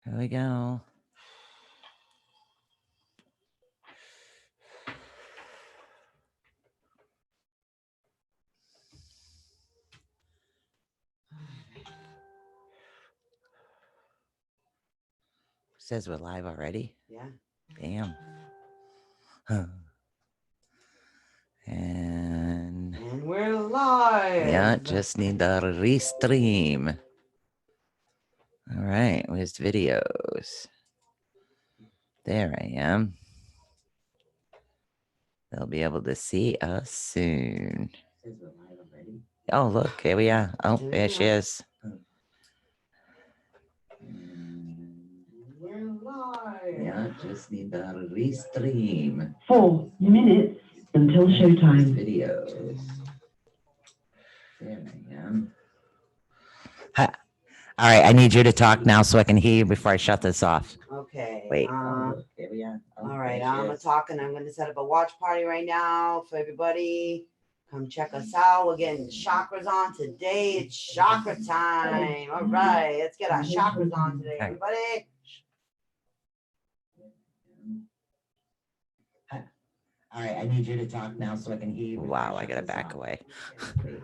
Here we go. Says we're live already. Yeah. Damn. Huh. And we're live. Yeah, just need the restream. All right, where's videos? There I am. They'll be able to see us soon. Oh, look, here we are. Oh, there she is. We're live. Yeah, just need the restream. 4 minutes until showtime. Videos. There I am. Hi. All right, I need you to talk now so I can hear you before I shut this off. Okay. Wait. Here we are. All right, I'm gonna talk and I'm gonna set up a watch party right now for everybody. Come check us out. We're getting chakras on today. It's chakra time. All right, let's get our chakras on today, everybody. All right, I need you to talk now so I can hear you. Wow, I gotta back away. All right,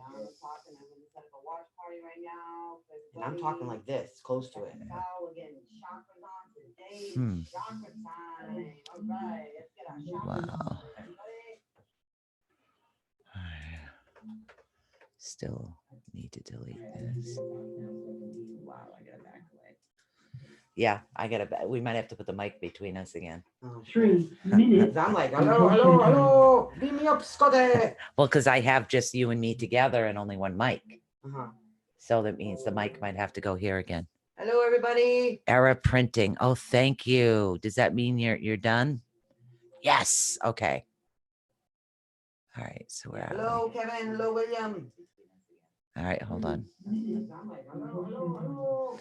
I'm talking. I'm gonna set up a watch party right now. And I'm talking like this, close to it. We're getting chakras on today. It's chakra time. All right, let's get our chakras on, everybody. Still need to delete this. Wow, I gotta back away. Yeah, I gotta. We might have to put the mic between us again. 3 minutes. I'm like, hello, beam me up, Scotty. Well, because I have just you and me together and only one mic. Uh-huh. So that means the mic might have to go here again. Hello, everybody. Error printing. Oh, thank you. Does that mean you're done? Yes. Okay. All right. So we're Hello, Kevin. Hello, William. All right. Hold on. I'm like, hello.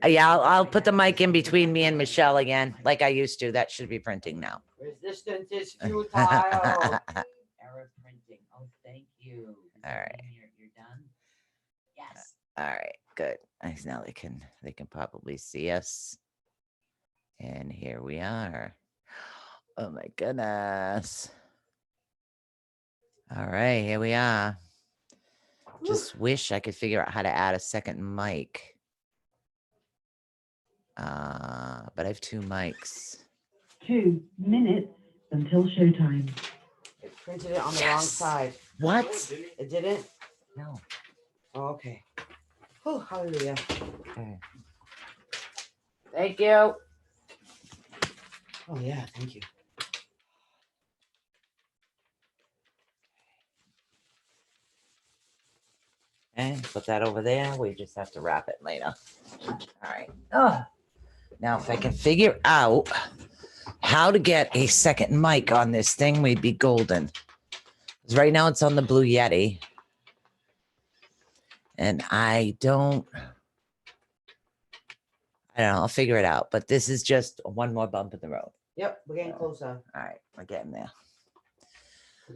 Yeah, I'll put the mic in between me and Michelle again, like I used to. That should be printing now. Resistance is futile. Error printing. Oh, thank you. All right. You're done? Yes. All right, good. Nice. Now they can probably see us. And here we are. Oh my goodness. All right, here we are. Just wish I could figure out how to add a second mic. But I have 2 mics. 2 minutes until showtime. It printed it on the wrong side. What? It didn't? No. Oh, okay. Oh, hallelujah. Okay. Thank you. Oh, yeah, thank you. And put that over there. We just have to wrap it later. All right. Oh. Now, if I can figure out how to get a second mic on this thing, we'd be golden. Because right now it's on the Blue Yeti. And I don't know. I'll figure it out. But this is just one more bump in the road. Yep, we're getting closer. All right. We're getting there.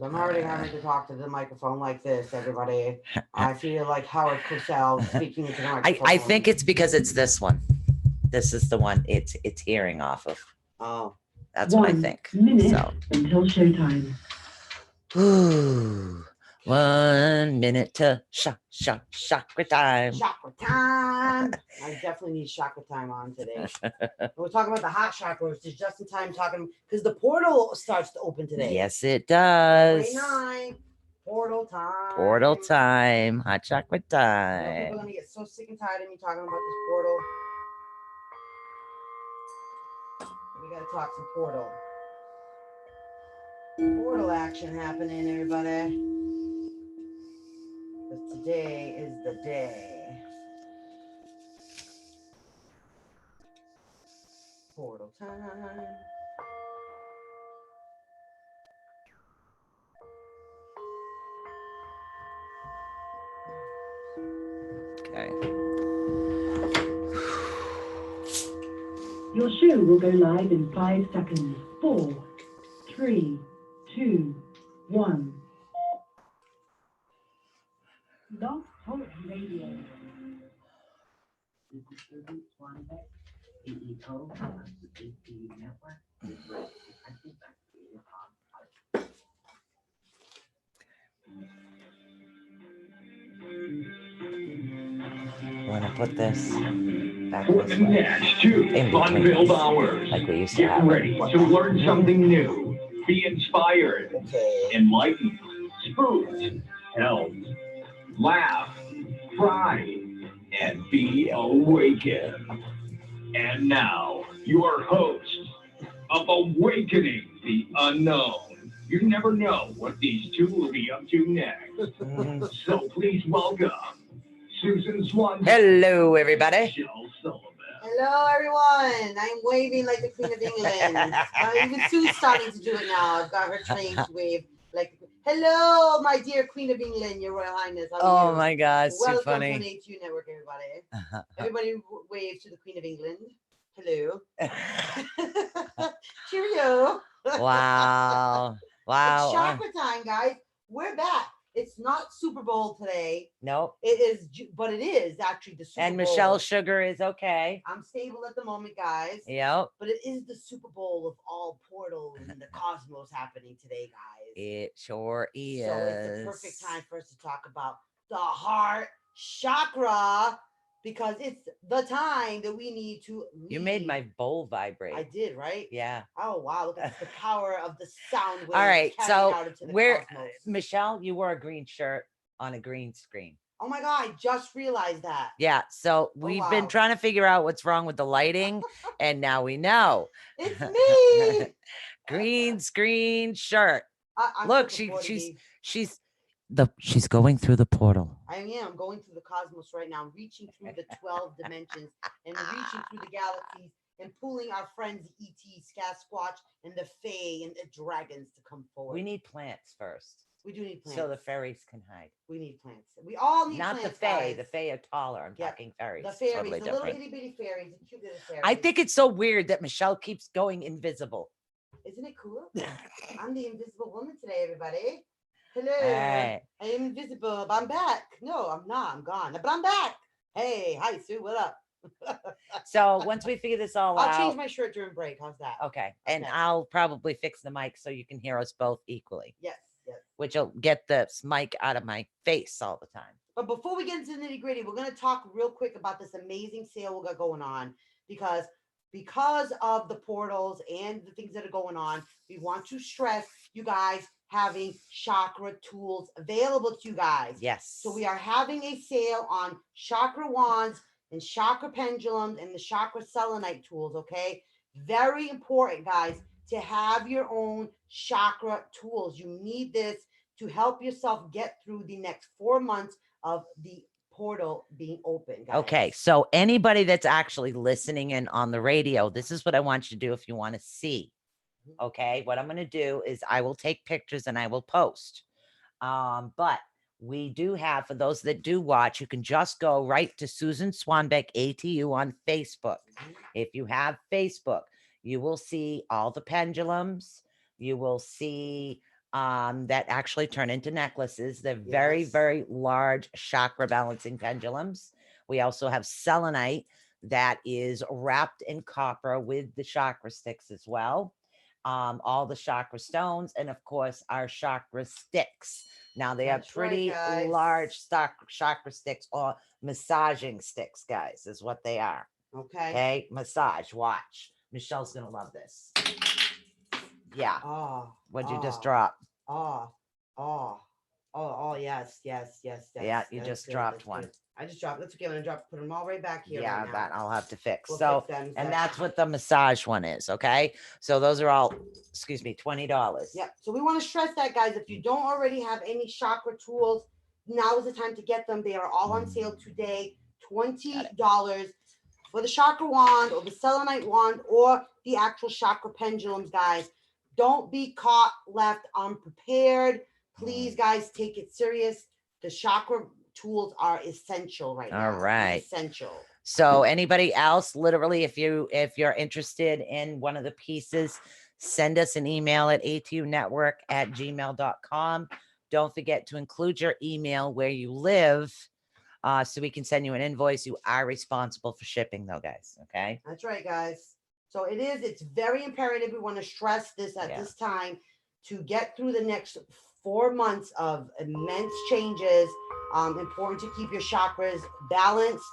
I'm already having to talk to the microphone like this, everybody. I feel like Howard Cosell speaking into the microphone. I think it's because it's this one. This is the one it's hearing off of. Oh. That's what I think. 1 minute So. until showtime. Ooh, 1 minute to chakra time. Chakra time. I definitely need chakra time on today. We're talking about the hot chakras. Just in time talking because the portal starts to open today. Yes, it does. Friday night. Portal time. Portal time. Hot chakra I know time. people are gonna get so sick and tired of me talking about this portal. We gotta talk some portal. Portal action happening, everybody. Because today is the day. Portal time. Okay. Your show will go live in 5 seconds. 4, 3, 2, 1. Love Talk Radio. This is Susan Swanbeck, CEO of the Atunetwork. This was effective activated on Want to put this back For this the way? next 2 In fun-filled between, hours, like we used to get have. ready to learn something new, be inspired, Okay. enlightened, spooked, helped, laugh, cry, and be awakened. And now, your host of Awakening the Unknown. You never know what these two will be up to next. Mhm. So please welcome Susan Swan. Hello, everybody. Michelle Sullivan. Hello, everyone. I'm waving like the Queen of England. Even Sue's starting to do it now. I've got her trained to wave like, hello, my dear Queen of England, Your Royal Highness. How are Oh you? my God, it's too Welcome to funny. an Atunetwork, everybody. Everybody wave to the Queen of England. Hello. Cheerio. Wow. It's Wow. chakra time, guys. We're back. It's not Super Bowl today. Nope. It is, but it is actually the Super And Bowl. Michelle Sugar is okay. I'm stable at the moment, guys. Yep. But it is the Super Bowl of all portals and the cosmos happening today, guys. It sure is. So it's the perfect time for us to talk about the heart chakra because it's the time that we need to lead. You made my bowl vibrate. I did, right? Yeah. Oh wow! Look at the power of the sound waves. All right. carrying So out into the where, cosmos. Michelle, you wore a green shirt on a green screen. Oh my god! I just realized that. Yeah. So we've been wow. trying to figure out what's wrong with the lighting, and now we know. It's me. Green screen shirt. I'm Look, looking forward to she's going through the portal. I am going through the cosmos right now, reaching through the 12 dimensions and reaching through the galaxies and pulling our friends E.T., Sasquatch, and the Fae and the dragons to come forward. We need plants first. We do need plants. So the fairies can hide. We need plants. We all need Not plants, the Fae. guys. The Fae are taller. I'm Yeah, talking fairies. The fairies, Totally the little different. itty bitty fairies, the cute little fairies. I think it's so weird that Michelle keeps going invisible. Isn't it cool? I'm the invisible woman today, everybody. Hello. Right. I am invisible, but I'm back. No, I'm not. I'm gone. But I'm back. Hey, hi, Sue. What up? So once we figure this all I'll out. change my shirt during break. How's that? Okay. And Okay. I'll probably fix the mic so you can hear us both equally. Yes, yes. Which will get this mic out of my face all the time. But before we get into the nitty gritty, we're going to talk real quick about this amazing sale we got going on because of the portals and the things that are going on, we want to stress you guys having chakra tools available to you guys. Yes. So we are having a sale on chakra wands and chakra pendulums and the chakra selenite tools, okay? Very important, guys, to have your own chakra tools. You need this to help yourself get through the next 4 months of the portal being open, guys. Okay, so anybody that's actually listening in on the radio, this is what I want you to do if you want to see. Okay, what I'm going to do is I will take pictures and I will post. But we do have, for those that do watch, you can just go right to Susan Swanbeck ATU on Facebook. If you have Facebook, you will see all the pendulums. You will see that actually turn into necklaces. They're very, Yes. very large chakra balancing pendulums. We also have selenite that is wrapped in copper with the chakra sticks as well. All the chakra stones, and of course our chakra sticks. Now they That's are right, pretty guys. large chakra sticks, or massaging sticks, guys, is what they are. Okay. Okay, massage. Watch. Michelle's gonna love this. Yeah. Oh. What'd you just oh, drop? Oh. Oh. Oh, yes. Yeah, you That's just good, dropped that's one. good. I just dropped. That's okay. I'm gonna put them all right back here. Yeah, right now. that I'll have to fix. We'll So, fix that in a and second. that's what the massage one is. Okay, so those are all, excuse me, $20. Yeah. So we want to stress that, guys. If you don't already have any chakra tools, now is the time to get them. They are all on sale today. $20 for the chakra wand or the selenite wand or the actual chakra pendulums, guys. Don't be caught left unprepared. Please, guys, take it serious. The chakra tools are essential right now. All right. Essential. So anybody else, literally, if you're interested in one of the pieces, send us an email at atunetwork@gmail.com. Don't forget to include your email, where you live, so we can send you an invoice. You are responsible for shipping though, guys. Okay. That's right, guys. So it's very imperative. We want to stress this at this time to get through the next 4 months of immense changes. Important to keep your chakras balanced,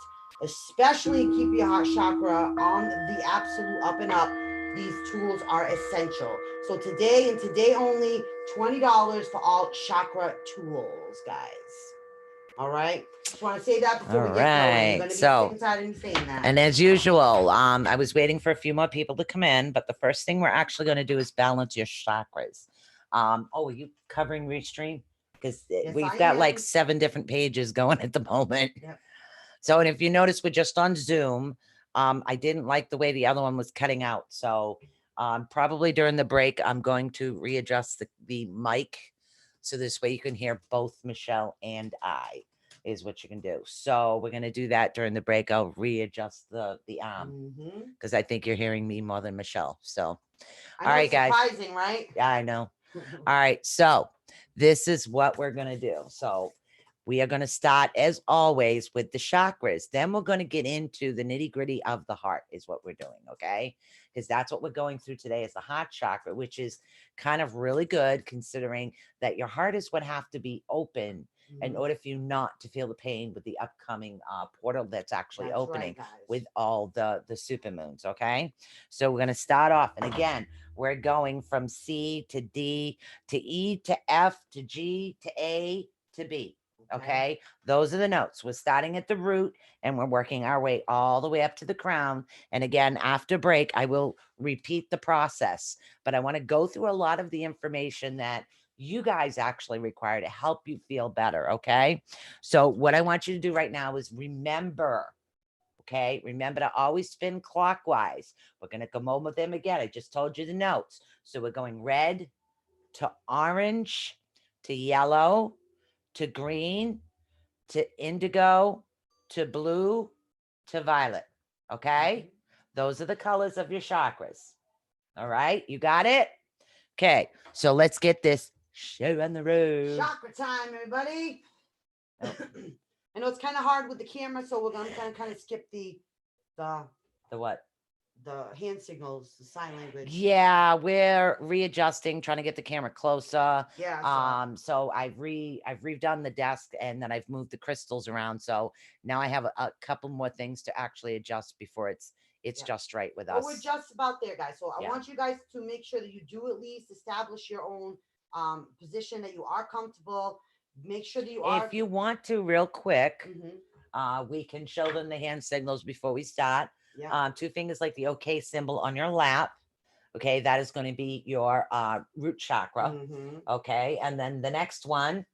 especially keep your heart chakra on the absolute up and up. These tools are essential. So today and today only, $20 for all chakra tools, guys. All right. Just want to say that before we get going. You're going to be sick and tired of me saying that. And as usual, I was waiting for a few more people to come in, but the first thing we're actually going to do is balance your chakras. Are you covering Restream? Because we've got like 7 different pages going at the moment. Yep. So, and if you notice, we're just on Zoom. I didn't like the way the other one was cutting out. So probably during the break, I'm going to readjust the mic. So this way you can hear both Michelle and I is what you can do. So we're going to do that during the break. I'll readjust the because I think you're hearing me more than Michelle. So, all right, guys. Surprising, right? Yeah, I know. All right. So this is what we're going to do. So we are going to start, as always, with the chakras. Then we're going to get into the nitty gritty of the heart is what we're doing. Okay. Because that's what we're going through today is the heart chakra, which is kind of really good considering that your heart is what have to be open in order for you not to feel the pain with the upcoming portal that's actually opening with all the super moons. Okay. So we're going to start off. And again, we're going from C to D to E to F to G to A to B. Okay. Those are the notes. We're starting at the root and we're working our way all the way up to the crown. And again, after break, I will repeat the process, but I want to go through a lot of the information that you guys actually require to help you feel better. Okay. So what I want you to do right now is remember, okay, remember to always spin clockwise. We're going to come over them again. I just told you the notes. So we're going red to orange to yellow to green to indigo to blue to violet. Okay. Those are the colors of your chakras. All right. You got it? Okay. So let's get this show on the road. Chakra time, everybody. I know it's kind of hard with the camera, so we're going to kind of skip the what? The hand signals, the sign language. Yeah, we're readjusting, trying to get the camera closer. Yeah. So I've redone the desk and then I've moved the crystals around. So now I have a couple more things to actually adjust before it's just right with us. We're just about there, guys. So I want you guys to make sure that you do at least establish your own position, that you are comfortable. Make sure that you are. If you want to, real quick, we can show them the hand signals before we start. 2 fingers like the OK symbol on your lap. Okay, that is going to be your root chakra. Okay, and then the next one,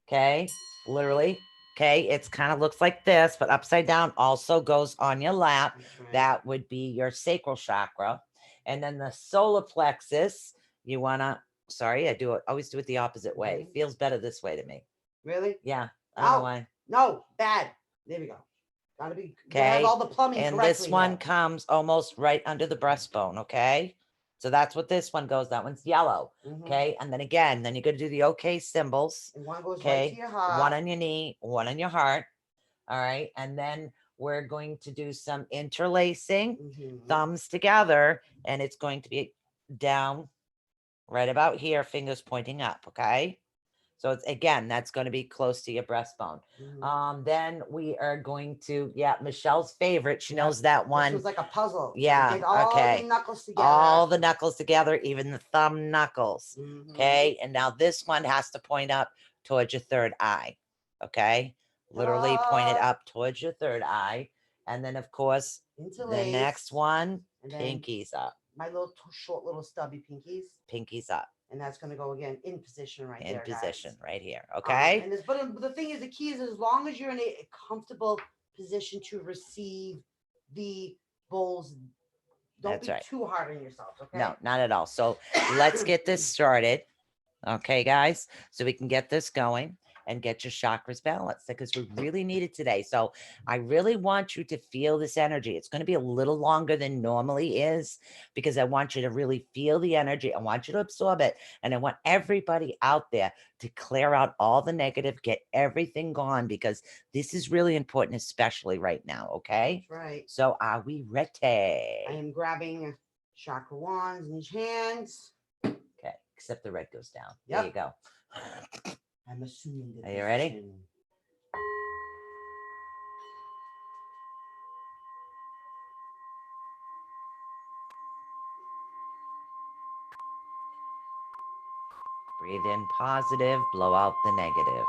okay, literally, okay, it's kind of looks like this, but upside down also goes on your lap. Right. That would be your sacral chakra. And then the solar plexus, you want to, sorry, always do it the opposite way. Feels better this way to me. Really? Yeah, I don't know why. No, bad. There we go. Gotta be okay. All the plumbing and this one comes almost right under the breastbone. Okay, so that's what this one goes. That one's yellow. Okay, and then again, then you're gonna do the OK symbols. And one goes right to your heart. One on your knee, one on your heart. All right, and then we're going to do some interlacing, thumbs together, and it's going to be down right about here, fingers pointing up. Okay. So it's again, that's going to be close to your breastbone. Then we are going to, Michelle's favorite. She knows that one. It was like a puzzle. Yeah. Take all the knuckles together. All the knuckles together, even the thumb knuckles. Okay. And now this one has to point up towards your third eye. Okay. Literally point it up towards your third eye. And then of course, the next one, pinkies up. My little short little stubby pinkies. Pinkies up. And that's going to go again in position right there. In position right here. Okay. But the thing is, the key is as long as you're in a comfortable position to receive the bowls, don't be too hard on yourself. Okay. No, not at all. So let's get this started. Okay, guys. So we can get this going. and get your chakras balanced because we really need it today. So I really want you to feel this energy. It's going to be a little longer than normally is because I want you to really feel the energy. I want you to absorb it. And I want everybody out there to clear out all the negative, get everything gone because this is really important, especially right now. Okay. That's right. So are we ready? I am grabbing chakra wands in each hands. Okay. Except the red goes down. Yep. There you go. I'm assuming the Are you ready? position. Breathe in positive, blow out the negative.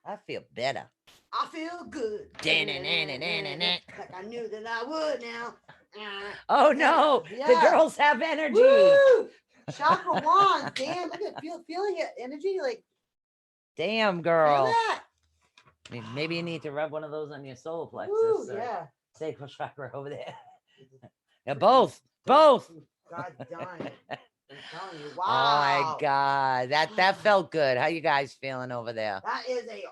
I feel better. I feel good. Like I knew that I would now. Oh no, Yeah. the girls have energy. Woo! Chakra wands. Damn, look at feeling it. Energy, like Damn, feel girl. that. Maybe you need to rub one of those on your solar plexus. Woo, or yeah. sacral chakra over there. Yeah, both. Both. God darn it. I'm telling you. Oh my Wow. God. That felt good. How you guys feeling over there? That is a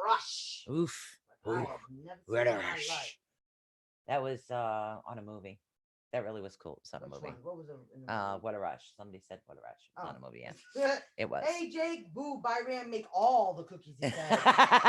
rush. Oof. I Oof. have never What seen a in my life. rush. That was on a movie. That really was cool. It's on a Which movie. one? What was it? In the movie? What a rush. Somebody said what a rush. It's on a movie, yeah. It was. Hey Jake, boo, Byram, make all the cookies. He said.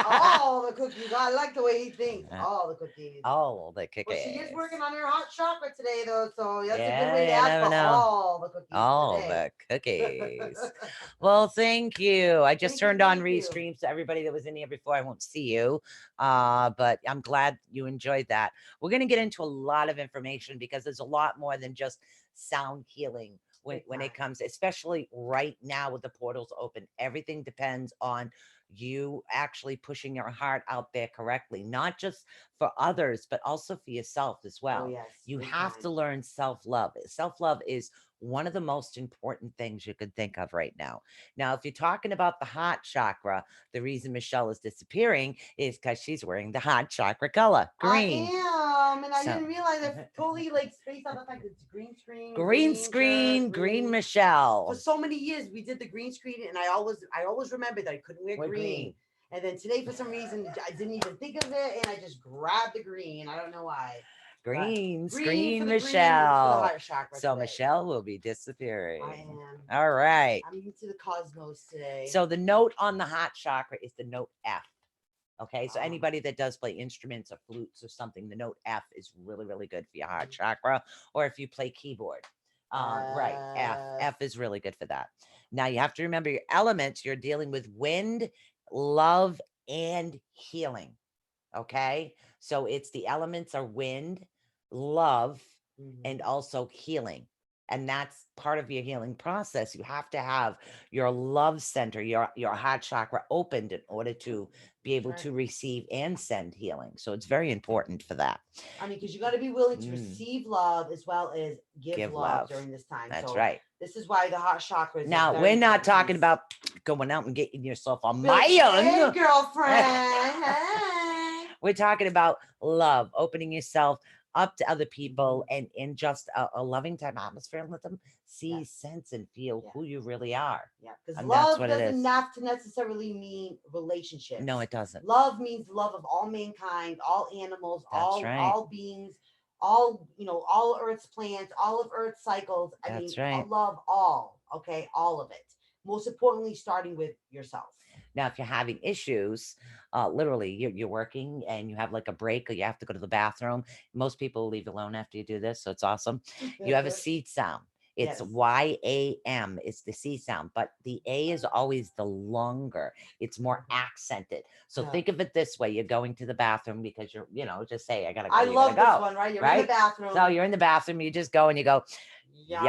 All the cookies. I like the way he thinks. All the cookies. All the cookies. Well, she is working on her hot chocolate today, though, so that's a Yeah, good way to you ask never for know. all the cookies. All today. the cookies. Well, thank you. I just Thank you, turned on thank you. restream, so everybody that was in here before, I won't see you. But I'm glad you enjoyed that. We're going to get into a lot of information because there's a lot more than just sound healing when it comes, especially right now with the portals open. Everything depends on you actually pushing your heart out there correctly, not just for others, but also for yourself as well. Oh, yes. You big have time. to learn self-love. Self-love is one of the most important things you could think of right now. Now, if you're talking about the heart chakra, the reason Michelle is disappearing is because she's wearing the heart chakra color, green. I am, and I So- didn't realize I totally like spaced out the fact that it's green screen. Green shirt, screen, green Michelle. For so many years, we did the green screen, and I always remembered that I couldn't wear Wear green. green. And then today, for some reason, I didn't even think of it, and I just grabbed the green. I don't know why. Green for screen the green, for the Michelle. heart chakra So today. Michelle will be disappearing. I am. All right. I'm into the cosmos today. So the note on the heart chakra is the note F. Okay, so Ah. anybody that does play instruments or flutes or something, the note F is really, really good for your heart chakra. Or if you play keyboard, right, F is really good for that. Now you have to remember your elements. You're dealing with wind, love, and healing. Okay, so it's the elements are wind, love, and also healing. And that's part of your healing process. You have to have your love center, your heart chakra opened in order to be able to receive and send healing. So it's very important for that. I mean, because you got to be willing to Mm. receive love as well as give love during this time. That's so right. This is why the heart chakra is Now, very we're not important talking piece. about going out and getting yourself a Hey, man. girlfriend. Hey. We're talking about love, opening yourself up to other people and in just a loving time atmosphere, and let them see, sense, and feel who you really are. Yeah, because And that's love what it doesn't is. have to necessarily mean relationships. No, it doesn't. Love means love of all mankind, all animals, That's right. all beings, all all Earth's plants, all of Earth's cycles. I That's mean, right. love all. Okay, all of it. Most importantly, starting with yourself. Now, if you're having issues, literally you're working and you have like a break or you have to go to the bathroom. Most people leave alone after you do this, so it's awesome. You have a seed sound. It's Yes. YAM. It's the C sound, but the A is always the longer. It's more accented. So Yeah. think of it this way: you're going to the bathroom because you're, just say, "I gotta go." I you're love gonna this go, one, right? You're right? in the bathroom. So you're in the bathroom. You just go and you go, Your "Yum."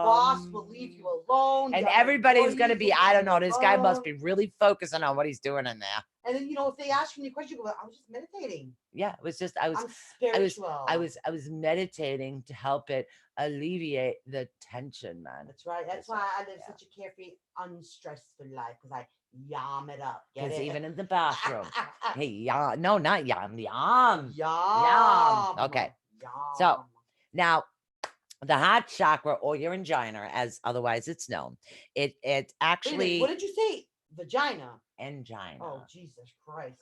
boss will leave you alone. And your everybody's gonna employees be, will I leave don't know, you this guy must alone. be really focusing on what he's doing in there. And then if they ask you any question, you go, I was just meditating. Yeah, it was just I was I'm spiritual. I was meditating to help it alleviate the tension, man. That's right. That's That's why right, I live yeah. such a carefree, unstressful life, because I yam it up. Get Because it? even in the bathroom, hey, yum, no, not yum, yum. Yum. Okay. Yum. So now the heart chakra or your angina, as otherwise it's known, it Wait a minute, actually what did you say? Vagina. angina. Oh, Jesus Christ.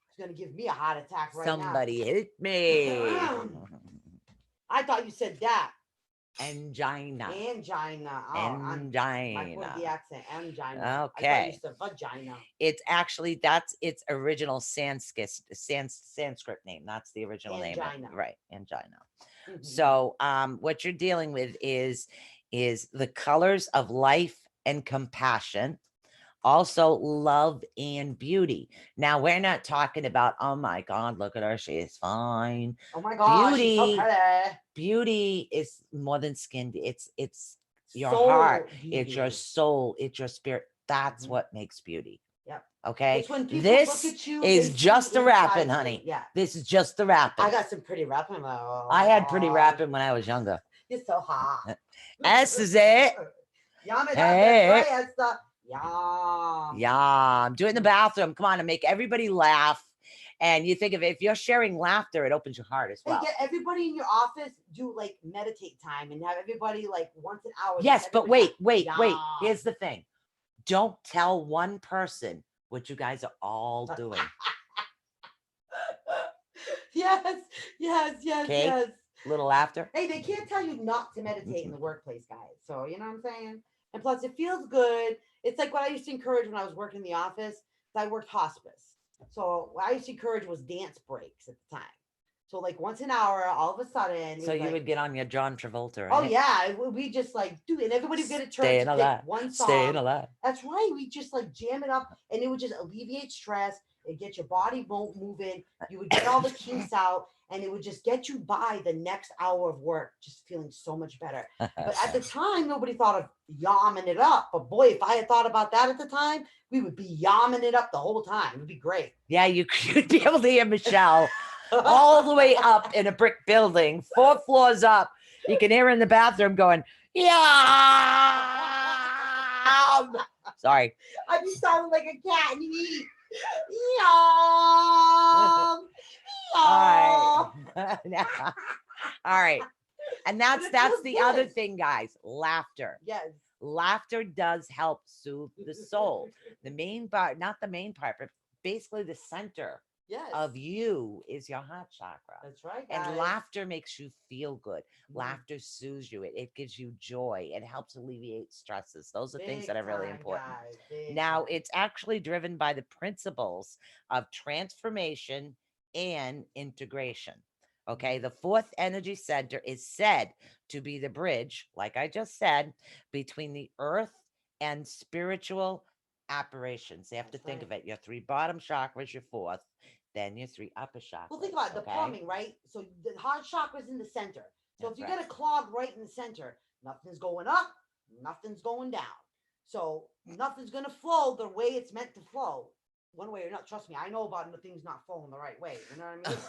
It's going to give me a heart attack right Somebody hit me. now. I thought you said that. Angina. Angina. Oh, my point of the Angina. accent. Angina. I thought Okay. you said vagina. It's actually that's its original Sanskrit name. That's the original name. Angina. Right. Angina. Mhm. So what you're dealing with is the colors of life and compassion, also love and beauty. Now we're not talking about, oh my God, look at her, she's fine. Oh my gosh, she's so Beauty, pretty. beauty is more than skin. It's your Soul heart, it's your beauty. soul, it's your spirit. That's Mhm. what makes beauty. Yep. Okay. It's when people look This at you, is they just see the wrapping, inside you. honey. Yeah. This is just the wrapping. I got some pretty rapping though. I had pretty wrapping when I was younger. You're so hot. This is it. Yummy, Hey. that's right, Esther. Yum. Yeah, I'm doing the bathroom. Come on, and make everybody laugh. And you think of it, if you're sharing laughter, it opens your heart as Hey, well. get everybody in your office do like meditate time and have everybody like once an hour. Yes, but wait. Yum. Here's the thing. Don't tell one person what you guys are all doing. Yes. Okay? Yes. Little laughter. Hey, they can't tell you not to meditate in the workplace, guys. So you know what I'm saying? And plus, it feels good. It's like what I used to encourage when I was working in the office. I worked hospice. So what I used to encourage was dance breaks at the time. So like once an hour, all of a sudden. So you would get on your John Travolta, right? Oh yeah, we just like do, and everybody would get a turn Staying to alive. pick one song. Staying alive. That's right. We just like jam it up, and it would just alleviate stress. It get your body moving. You would get all the kinks out, and it would just get you by the next hour of work, just feeling so much better. But at the time, nobody thought of yamming it up. But boy, if I had thought about that at the time, we would be yamming it up the whole time. It would be great. Yeah, you could be able to hear Michelle all the way up in a brick building, 4 floors up. You can hear her in the bathroom going, yeah. Sorry. I'd be sounding like a cat and eat. Yum. All right. All right. And But that's it feels the other good. thing, guys. Laughter. Yes. Laughter does help soothe the soul. The main part, not the main part, but basically the center Yes. of you is your heart chakra. That's right, guys. And laughter makes you feel good. Mhm. Laughter soothes you. It gives you joy. It helps alleviate stresses. Those are things Big that are really time, important. guys, big Now, time. it's actually driven by the principles of transformation and integration. Okay, the fourth energy center is said to be the bridge, like I just said, between the earth and spiritual apparitions. You have to That's think right. of it. Your 3 bottom chakras, your 4th, then your 3 upper chakras. Well, think about it, the okay? plumbing, right? So the heart chakra's in the center. So That's if you right. get a clog right in the center, nothing's going up, nothing's going down. So nothing's gonna flow the way it's meant to flow. One way or not. Trust me, I know about the things not flowing the right way. You know what I mean?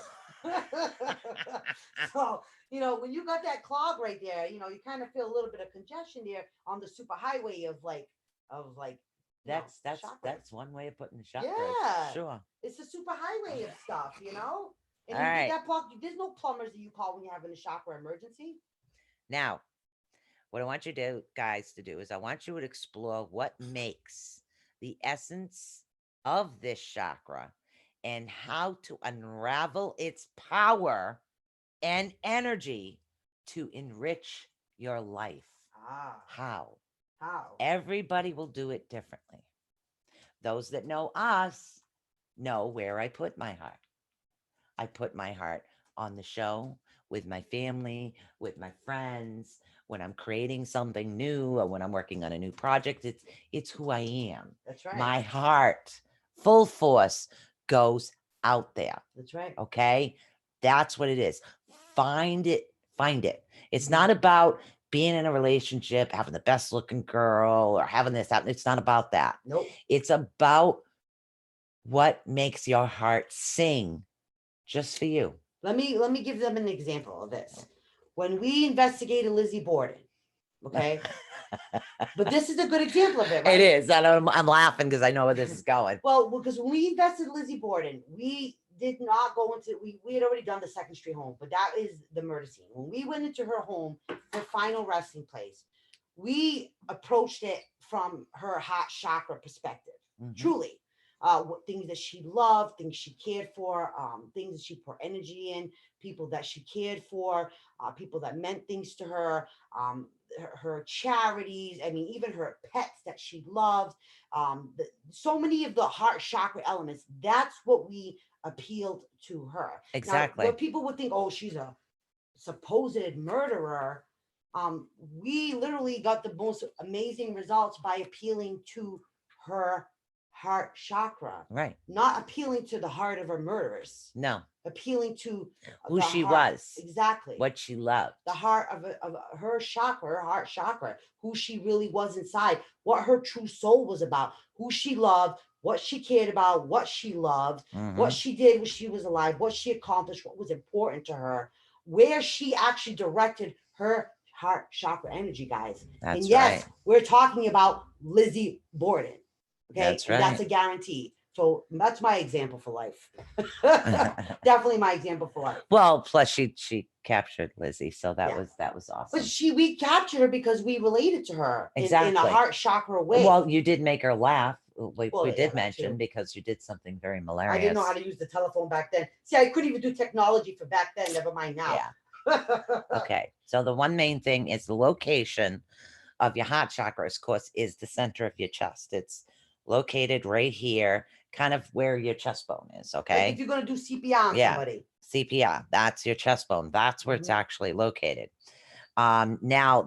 So, when you got that clog right there, you kind of feel a little bit of congestion there on the super highway of chakras. That's one way of putting the chakras. Yeah. Sure. It's the super highway of stuff, And All you right. get that plug, there's no plumbers that you call when you're having a chakra emergency. Now, what I want you guys to do is I want you to explore what makes the essence of this chakra and how to unravel its power and energy to enrich your life. How? Everybody will do it differently. Those that know us know where I put my heart. I put my heart on the show with my family, with my friends, when I'm creating something new or when I'm working on a new project. It's who I am. That's right. My heart, full force, goes out there. That's right. Okay? That's what it is. Find it. It's not about being in a relationship, having the best looking girl or having this happen. It's not about that. Nope. It's about what makes your heart sing just for you. Let me give them an example of this. When we investigated Lizzie Borden, okay? But this is a good example of it, right? It is. I'm laughing because I know where this is going. Well, because when we invested Lizzie Borden, we did not go into, we had already done the Second Street home, but that is the murder scene. When we went into her home, her final resting place, we approached it from her heart chakra perspective. Mhm. Truly. what things that she loved, things she cared for, things that she put energy in, people that she cared for, people that meant things to her, her charities. I mean, even her pets that she loved. So many of the heart chakra elements. That's what we appealed to her. Exactly. Now, where people would think, oh, she's a supposed murderer, we literally got the most amazing results by appealing to her heart chakra, Right. not appealing to the heart of her murderers, No. appealing to Who the she heart, was. exactly What she loved. the heart of her chakra, her heart chakra, who she really was inside, what her true soul was about, who she loved, what she cared about, what she loved, what she did when she was alive, what she accomplished, what was important to her, where she actually directed her heart chakra energy, guys. That's and yes, right. we're talking about Lizzie Borden. Okay, That's and that's right. a guarantee. So that's my example for life. Definitely my example for life. Well, plus she captured Lizzie, so that Yeah. was awesome. But we captured her because we related to her in a Exactly. heart chakra way. Well, you did make her laugh. We Well, yeah, did that mention too. because you did something very I malarious. didn't know how to use the telephone back then. See, I couldn't even do technology for back then, never mind now. Yeah. Okay. So the one main thing is the location of your heart chakra, of course, is the center of your chest. It's located right here, kind of where your chest bone is. Okay. Like if you're gonna do CPR on somebody. CPR, that's your chest bone. That's where it's Mhm. actually located. Now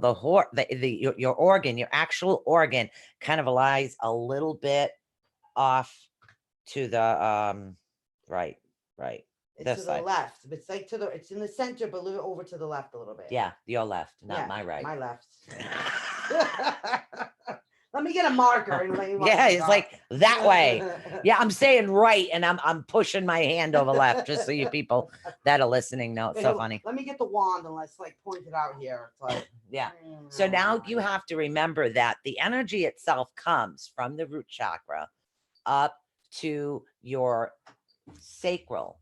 your organ, your actual organ, kind of lies a little bit off to the right. It's This to the side. left. It's like it's in the center, but a little over to the left a little bit. Yeah, your left, not Yeah, my right. My left. Let me get a marker and let me Yeah, it's like that way. Yeah, I'm saying right, and I'm pushing my hand over left, just so you people that are listening know. It's so funny. Let me get the wand and let's like point it out here. It's like, yeah. So now you have to remember that the energy itself comes from the root chakra up to your sacral,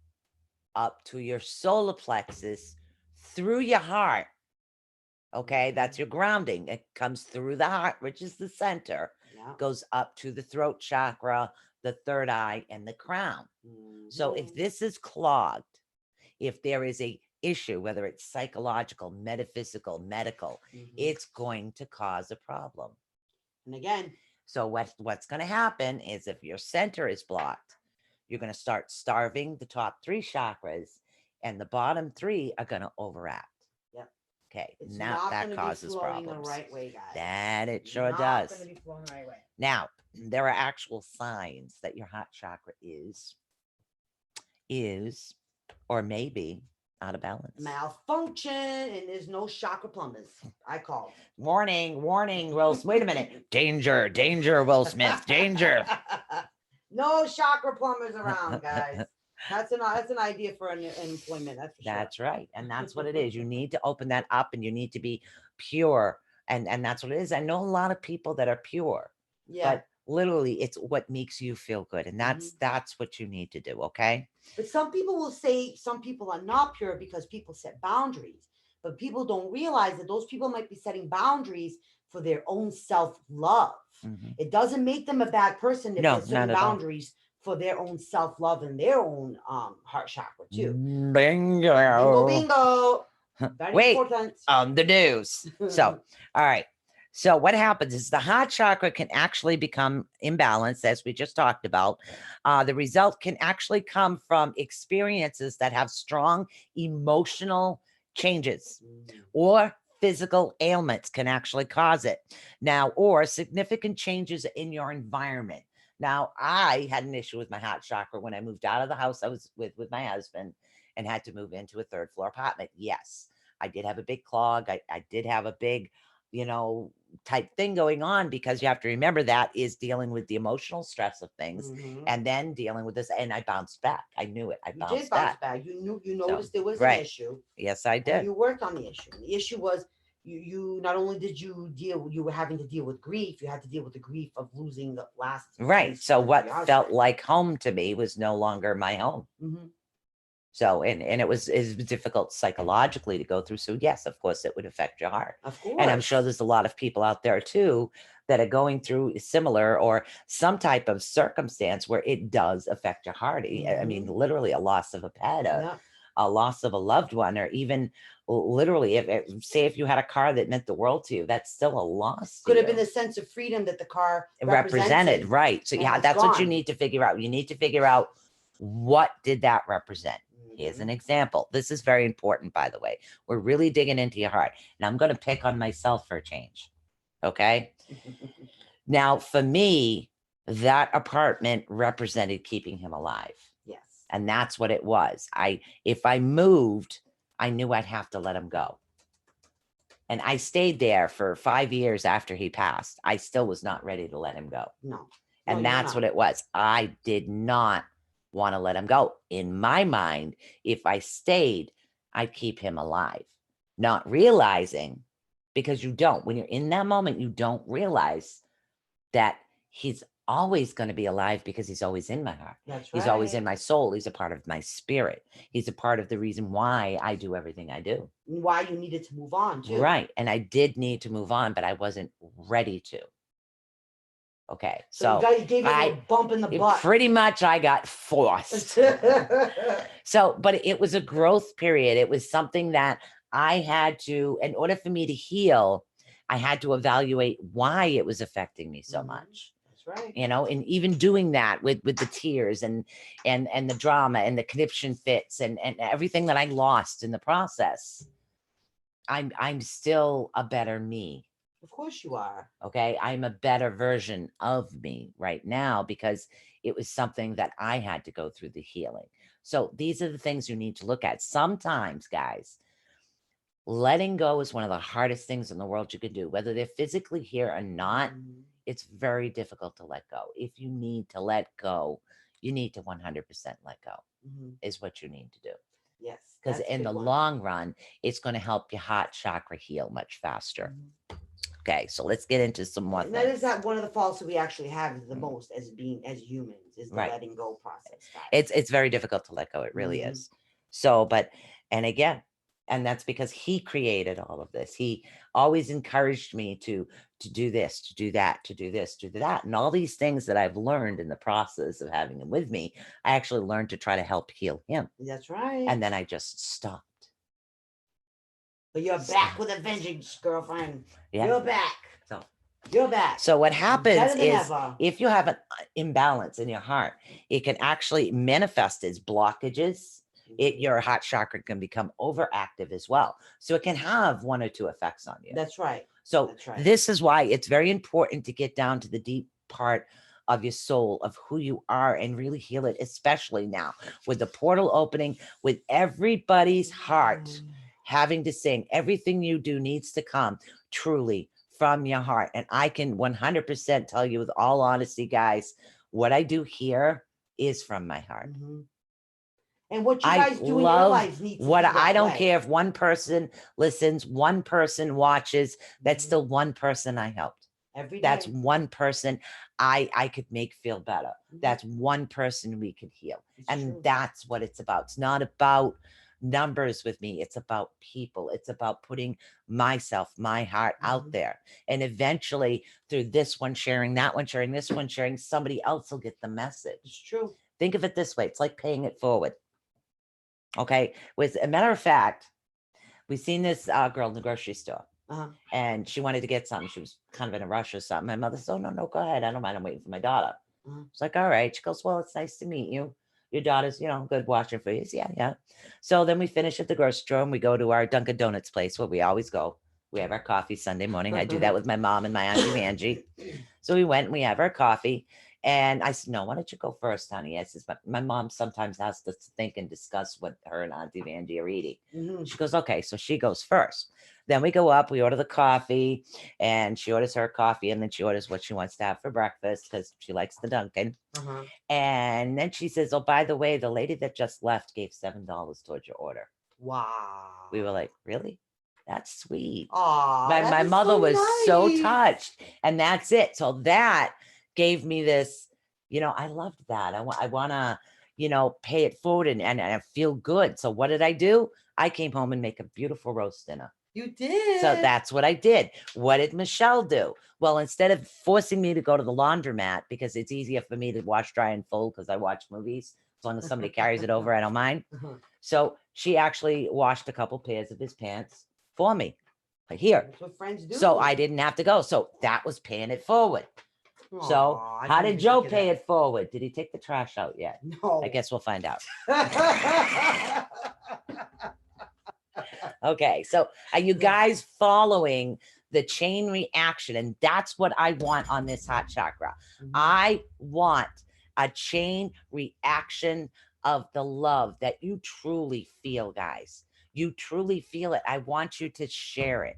up to your solar plexus, through your heart. Okay, that's your grounding. It comes through the heart, which is the center, goes up to the throat chakra, the third eye, and the crown. So if this is clogged, if there is a issue, whether it's psychological, metaphysical, medical, it's going to cause a problem. And again, so what's going to happen is if your center is blocked, you're going to start starving the top 3 chakras, and the bottom 3 are going to overact. Yep. Okay, it's now that causes problems. the right way, guys. That it sure not does. Going to be flowing the right way. Now, there are actual signs that your heart chakra is or maybe out of balance. Malfunction, and there's no chakra plumbers. I called. Warning, Will. Wait a minute. Danger, Will Smith, danger. No chakra plumbers around, guys. That's an idea for an employment. That's for sure. That's right. And that's what it is. You need to open that up, and you need to be pure. And that's what it is. I know a lot of people that are pure. Yeah. But literally, it's what makes you feel good. And that's what you need to do. Okay. But some people will say some people are not pure because people set boundaries. But people don't realize that those people might be setting boundaries for their own self-love. It doesn't make them a bad person if they're setting boundaries for their own self-love and their own heart chakra too. Bingo. Wait, the news. So, all right. So what happens is the heart chakra can actually become imbalanced, as we just talked about. The result can actually come from experiences that have strong emotional changes, or physical ailments can actually cause it. Now, or significant changes in your environment. Now, I had an issue with my heart chakra when I moved out of the house I was with my husband and had to move into a 3rd floor apartment. Yes, I did have a big clog. I did have a big, type thing going on, because you have to remember that is dealing with the emotional stress of things, and then dealing with this. And I bounced back. I knew it. I bounced back. You noticed there was an issue. Yes, I did. And you worked on the issue. The issue was you not only did you were having to deal with grief, you had to deal with the grief of losing the last. Right. So what felt like home to me was no longer my home. So, and it was difficult psychologically to go through. So yes, of course, it would affect your heart. Of course. And I'm sure there's a lot of people out there too that are going through similar or some type of circumstance where it does affect your heart. I mean, literally a loss of a pet, a loss of a loved one, or even literally, say if you had a car that meant the world to you, that's still a loss. Could have been the sense of freedom that the car represented. Right. So yeah, that's what you need to figure out. You need to figure out, what did that represent? Here's an example. This is very important, by the way. We're really digging into your heart. And I'm going to pick on myself for a change. Okay. Now, for me, that apartment represented keeping him alive. Yes. And that's what it was. If I moved, I knew I'd have to let him go. And I stayed there for 5 years after he passed. I still was not ready to let him go. No. And that's what it was. I did not want to let him go. In my mind, if I stayed, I'd keep him alive. Not realizing, because you don't, when you're in that moment, you don't realize that he's always going to be alive because he's always in my heart. That's right. He's always in my soul. He's a part of my spirit. He's a part of the reason why I do everything I do. Why you needed to move on too. Right. And I did need to move on, but I wasn't ready to. Okay. So you gave it a bump in the butt. Pretty much I got forced. So, but it was a growth period. It was something that I had to, in order for me to heal, I had to evaluate why it was affecting me so much. That's right. You know, and even doing that with the tears and the drama and the conniption fits and everything that I lost in the process, I'm still a better me. Of course you are. Okay. I'm a better version of me right now because it was something that I had to go through the healing. So these are the things you need to look at. Sometimes, guys, letting go is one of the hardest things in the world you can do, whether they're physically here or not. It's very difficult to let go. If you need to let go, you need to 100% let go, is what you need to do. Yes. Because in the long run, it's going to help your heart chakra heal much faster. Okay, so let's get into some more things. That is that one of the faults that we actually have the most as humans is the letting go process. It's very difficult to let go. It really is. So, and again, and that's because he created all of this. He always encouraged me to do this, to do that, to do this, to do that. And all these things that I've learned in the process of having him with me, I actually learned to try to help heal him. That's right. And then I just stopped. But you're back with a vengeance, girlfriend. Yeah. You're back. So you're back. So what happens is if you have an imbalance in your heart, it can actually manifest as blockages. Your heart chakra can become overactive as well. So it can have one or two effects on you. That's right. So this is why it's very important to get down to the deep part of your soul, of who you are, and really heal it, especially now with the portal opening, with everybody's heart having to sing. Everything you do needs to come truly from your heart. And I can 100% tell you with all honesty, guys, what I do here is from my heart. And what you guys do in your lives needs to what be that I don't way. care if one person listens, one person watches, that's still one person I helped. Every day. That's one person I could make feel better. That's one person we could heal. And that's what it's about. It's not about numbers with me. It's about people. It's about putting myself, my heart out there. And eventually through this one sharing, that one sharing, this one sharing, somebody else will get the message. It's true. Think of it this way. It's like paying it forward. Okay. With a matter of fact, we seen this girl in the grocery store. And she wanted to get something. She was kind of in a rush or something. My mother said, oh, no, go ahead. I don't mind. I'm waiting for my daughter. It's like, all right. She goes, well, it's nice to meet you. Your daughter's, good watching for you. Yeah. So then we finish at the grocery store and we go to our Dunkin' Donuts place where we always go. We have our coffee Sunday morning. I do that with my mom and my auntie Angie. So we went and we have our coffee. And I said, no, why don't you go first, honey? I says, my mom sometimes has to think and discuss what her and Auntie Angie are eating. She goes, okay. So she goes first. Then we go up, we order the coffee, and she orders her coffee, and then she orders what she wants to have for breakfast because she likes the Dunkin'. And then she says, oh, by the way, the lady that just left gave $7 towards your order. Wow. We were like, really? That's sweet. Aww, my mother was so touched. And that's it. So that gave me this, I loved that. I want to, pay it forward and I feel good. So what did I do? I came home and make a beautiful roast dinner. You did. So that's what I did. What did Michelle do? Well, instead of forcing me to go to the laundromat, because it's easier for me to wash, dry, and fold because I watch movies. As long as somebody carries it over, I don't mind. So she actually washed a couple pairs of his pants for me. Like here. That's what friends do. So I didn't have to go. So that was paying it forward. So Aw, I how didn't did even Joe think of pay that. it forward? Did he take the trash out yet? No. I guess we'll find out. Okay, so are you guys following the chain reaction? And that's what I want on this hot chakra. I want a chain reaction of the love that you truly feel, guys. You truly feel it. I want you to share it.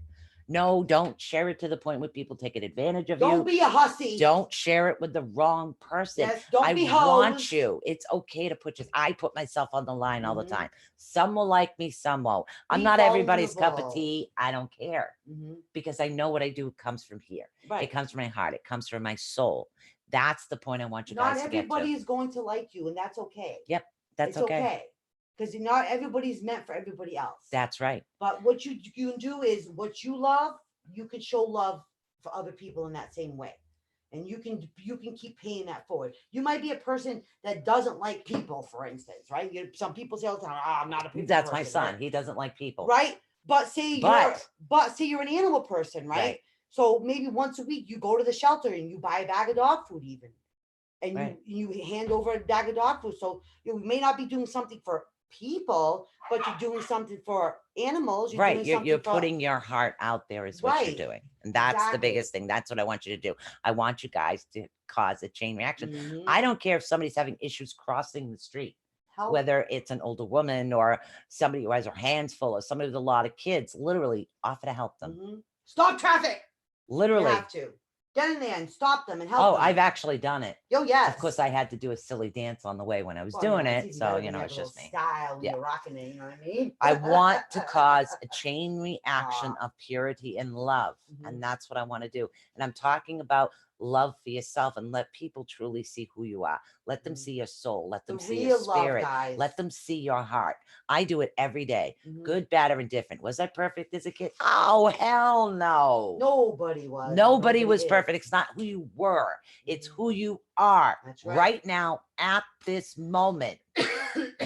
No, don't share it to the point where people taking advantage of you. Don't be a hussy. Don't share it with the wrong person. Yes, don't be I hoes. want you. It's okay to I put myself on the line all the time. Some will like me, some won't. I'm Be not everybody's cup of vulnerable. tea. I don't care because I know what I do comes from here. Right. It comes from my heart. It comes from my soul. That's the point I want you Not guys to get everybody to. is going to like you, and that's okay. Yep, that's It's okay. Because not everybody's meant for everybody else. That's right. But what you can do is what you love, you can show love for other people in that same way. And you can keep paying that forward. You might be a person that doesn't like people, for instance, right? Some people say all the time, I'm not a people That's person. my son. Right? He doesn't like people. Right? But say you're an animal person, right? So maybe once a week you go to the shelter and you buy a bag of dog food even. And you hand over a bag of dog food. So you may not be doing something for people, but you're doing something for animals. You're putting your heart out there is what you're doing. And that's the biggest thing. That's what I want you to do. I want you guys to cause a chain reaction. I don't care if somebody's having issues crossing the street, whether it's an older woman or somebody who has her hands full or somebody with a lot of kids, literally offer to help them. Stop traffic. Literally. You have to. Get in there and stop them and help them. I've actually done it. Oh, yes. Of course, I had to do a silly dance on the way when I was doing it. So, it's just me. Style, you're rocking it, you know what I mean? I want to cause a chain reaction of purity and love. And that's what I want to do. And I'm talking about love for yourself and let people truly see who you are. Let them see your soul. Let them see your spirit. Let them see your heart. I do it every day. Good, bad, or indifferent. Was I perfect as a kid? Oh, hell no. Nobody was. Nobody was perfect. It's not who you were. It's who you are. That's right. Right now at this moment.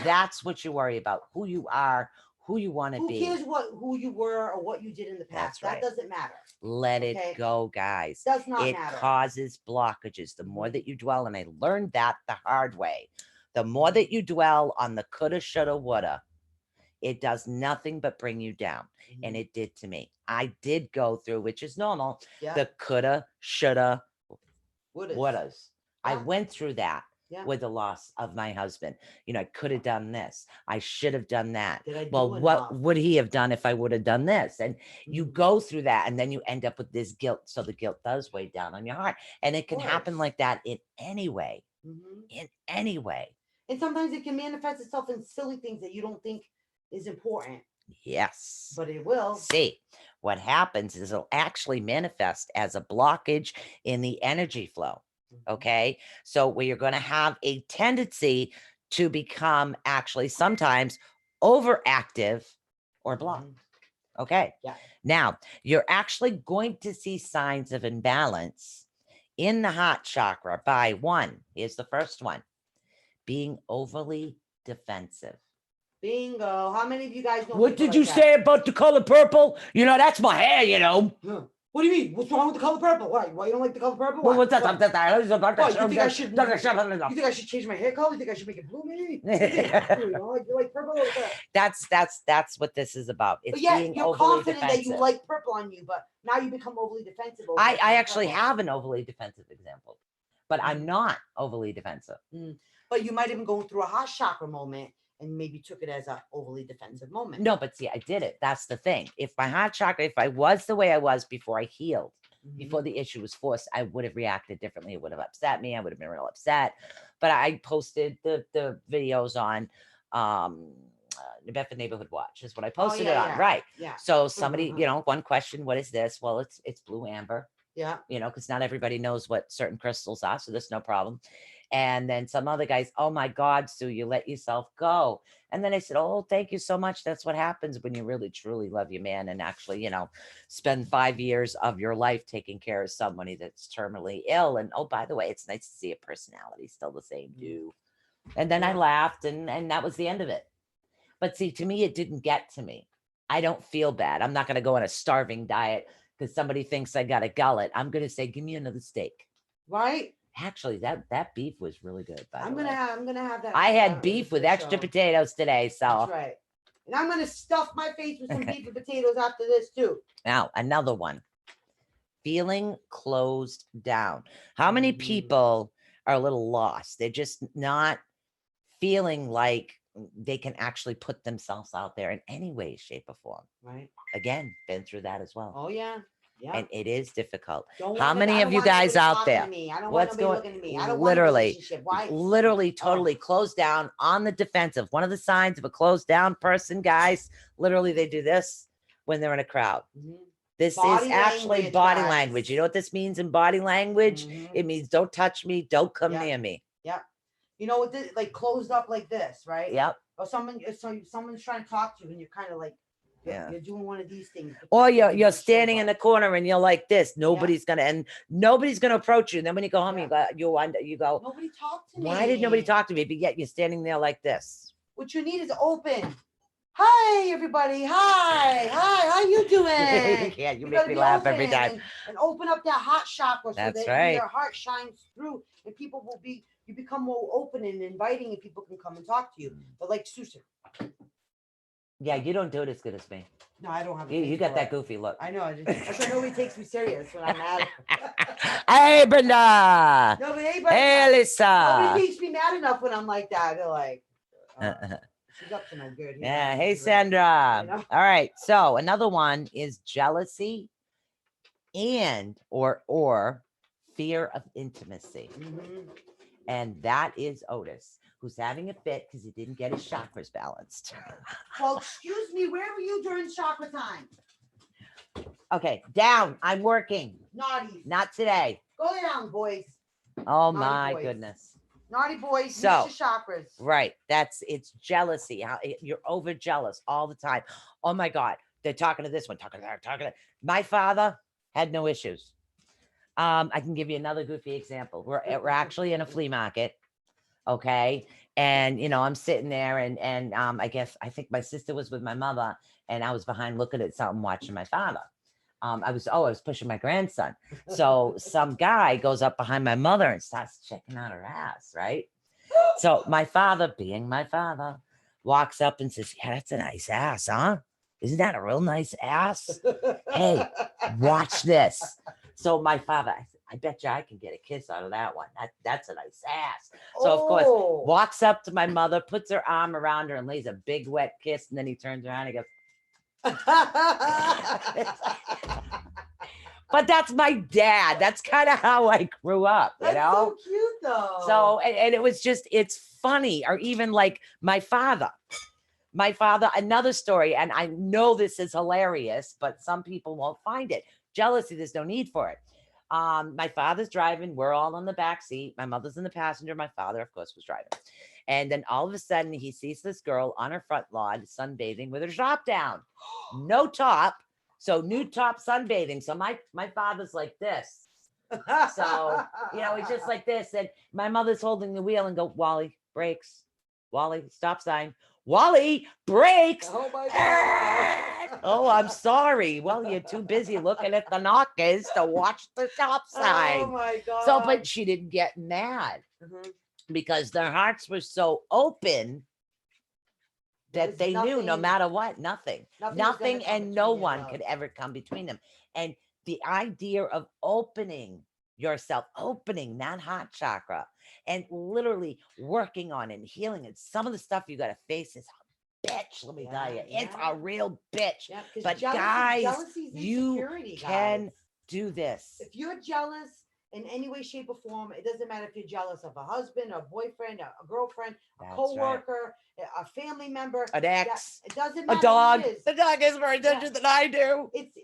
That's what you worry about. Who you are, who you want to be. Who cares who you were or what you did in the past? That doesn't matter. Let it go, guys. Does not matter. It causes blockages. The more that you dwell, and I learned that the hard way, the more that you dwell on the coulda, shoulda, woulda, it does nothing but bring you down. And it did to me. I did go through, which is normal, the coulda, shoulda, wouldas. I went through that. With the loss of my husband. I could have done this. I should have done that. Well, what would he have done if I would have done this? And you go through that and then you end up with this guilt. So the guilt does weigh down on your heart. And it can happen like that in any way. In any way. And sometimes it can manifest itself in silly things that you don't think is important. Yes. But it will. See, what happens is it'll actually manifest as a blockage in the energy flow. Okay. So where you're going to have a tendency to become actually sometimes overactive or blocked. Okay. Yeah. Now you're actually going to see signs of imbalance in the heart chakra by one. Here's the first one. Being overly defensive. Bingo. How many of you guys know? What did you say about the color purple? That's my hair, What do you mean? What's wrong with the color purple? Why you don't like the color purple? Well, what's that? You think I should change my hair color? You think I should make it blue, maybe? You like purple? That's what this is about. It's being you're overly confident defensive. that you like purple on you, but now you become overly defensive. I actually have an overly defensive example, but I'm not overly defensive. But you might have been going through a hot chakra moment and maybe took it as a overly defensive moment. No, but see, I did it. That's the thing. If my heart chakra, if I was the way I was before I healed, before the issue was forced, I would have reacted differently. It would have upset me. I would have been real upset. But I posted the videos on New Bedford Neighborhood Watch is what I posted it on. Right. Yeah. So somebody, one question, what is this? Well, it's blue amber. Yeah. Because not everybody knows what certain crystals are. So there's no problem. And then some other guys, oh my God, Sue, you let yourself go. And then I said, oh, thank you so much. That's what happens when you really, truly love your man and actually, spend 5 years of your life taking care of somebody that's terminally ill. And oh, by the way, it's nice to see a personality still the same, too. And then I laughed and that was the end of it. But see, to me, it didn't get to me. I don't feel bad. I'm not going to go on a starving diet because somebody thinks I got a gullet. I'm going to say, give me another steak. Right? Actually, that beef was really good. I'm gonna have that. I had beef with extra potatoes today, so that's right. And I'm gonna stuff my face with some beef and potatoes after this too. Now another one. Feeling closed down. How many people are a little lost? They're just not feeling like they can actually put themselves out there in any way, shape, or form. Right. Again, been through that as well. Oh yeah. Yeah. And it is difficult. How many of you guys out there? What's going on? I don't literally, want a relationship. Why? literally, totally closed down on the defensive. One of the signs of a closed down person, guys, literally they do this when they're in a crowd. This Body is actually language, body guys. language. You know what this means in body language? It means don't touch me, don't come near me. Yep. You know what? Like closed up like this, right? Yep. Or someone's trying to talk to you, and you're kind of like, you're doing one of these things. Or you're standing in the corner and you're like this. Nobody's gonna approach you. And then when you go home, you go. Nobody talked to me. Why did nobody talk to me? But yet you're standing there like this. What you need is open. Hi everybody. Hi. How you doing? Yeah, you make me laugh every time. And open up that heart chakra That's so that right. your heart shines through, and you become more open and inviting, and people can come and talk to you. But like Susan. Yeah, you don't do it as good as me. No, I don't have. You got that goofy look. I know. That's why nobody takes me serious when I'm mad. Hey, Brenda. Nobody. Hey, Lisa. Nobody makes me mad enough when I'm like that. They're like, she's up to no good. Yeah. Hey, Sandra. You know? All right. So another one is jealousy or fear of intimacy. And that is Otis, who's having a fit because he didn't get his chakras balanced. Well, excuse me, where were you during chakra time? Okay, down. I'm working. Naughty. Not today. Go down, boys. Oh, my goodness. Naughty boys, so use your chakras. Right. It's jealousy. You're over jealous all the time. Oh my God. They're talking to this one, talking to that, talking to that. My father had no issues. I can give you another goofy example. We're actually in a flea market. Okay. And I'm sitting there and I think my sister was with my mother and I was behind looking at something, watching my father. I was pushing my grandson. So some guy goes up behind my mother and starts checking out her ass, right? So my father, being my father, walks up and says, yeah, that's a nice ass, huh? Isn't that a real nice ass? Hey, watch this. So my father, I bet you I can get a kiss out of that one. That's a nice ass. So of course, walks up to my mother, puts her arm around her and lays a big wet kiss. And then he turns around and he goes, but that's my dad. That's kind of how I grew up, you know? That's so cute though. So, and it was just, it's funny. Or even like my father, another story. And I know this is hilarious, but some people won't find it. Jealousy, there's no need for it. My father's driving. We're all in the back seat. My mother's in the passenger. My father, of course, was driving. And then all of a sudden he sees this girl on her front lawn sunbathing with her top down. No top. So new top sunbathing. So my father's like this. So, he's just like this. And my mother's holding the wheel and go, Wally, brakes. Wally, stop sign. Wally, brakes. Oh my God. Oh, I'm sorry. Well, you're too busy looking at the knockers to watch the stop sign. Oh my God. So, but she didn't get mad because their hearts were so open that they knew no matter what, nothing and no one could ever come between them. And the idea of opening yourself, opening that heart chakra and literally working on it and healing it. Some of the stuff you got to face is a bitch. Let me tell you, it's a real bitch. Yeah, but guys, you can do this. If you're jealous in any way, shape, or form, it doesn't matter if you're jealous of a husband, a boyfriend, a girlfriend, a co-worker, a family member, an ex, it doesn't matter. A dog. The dog is more intelligent than I do. It's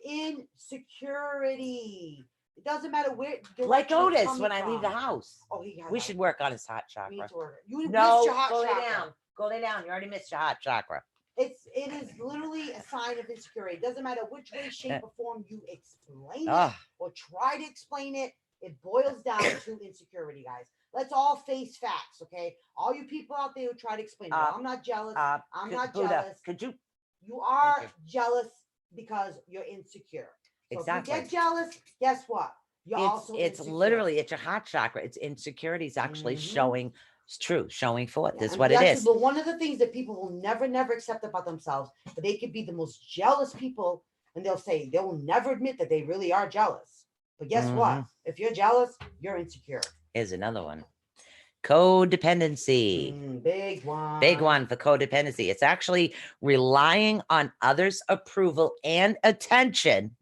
insecurity. It doesn't matter where. Like direction it's Otis coming when I leave the from. house. Oh, he has We that. should work on his hot We need chakra. to work. You missed No, your hot go lay chakra. down. Go lay down. You already missed your hot chakra. It is literally a sign of insecurity. It doesn't matter which way, shape, or form you explain it Ah, or try to explain it. It boils down to insecurity, guys. Let's all face facts, okay? All you people out there who try to explain it. I'm not jealous. I'm not Buddha, jealous. could you? You are you. jealous because you're insecure. So Exactly. if you get jealous, guess what? You're also It's insecure. literally, it's your hot chakra. It's insecurity is actually showing, it's true, showing forth. That's what it is. But one of the things that people will never accept about themselves, but they could be the most jealous people, and they will never admit that they really are jealous. But guess what? If you're jealous, you're insecure. Here's another one. Codependency. Big one. Big one for codependency. It's actually relying on others' approval and attention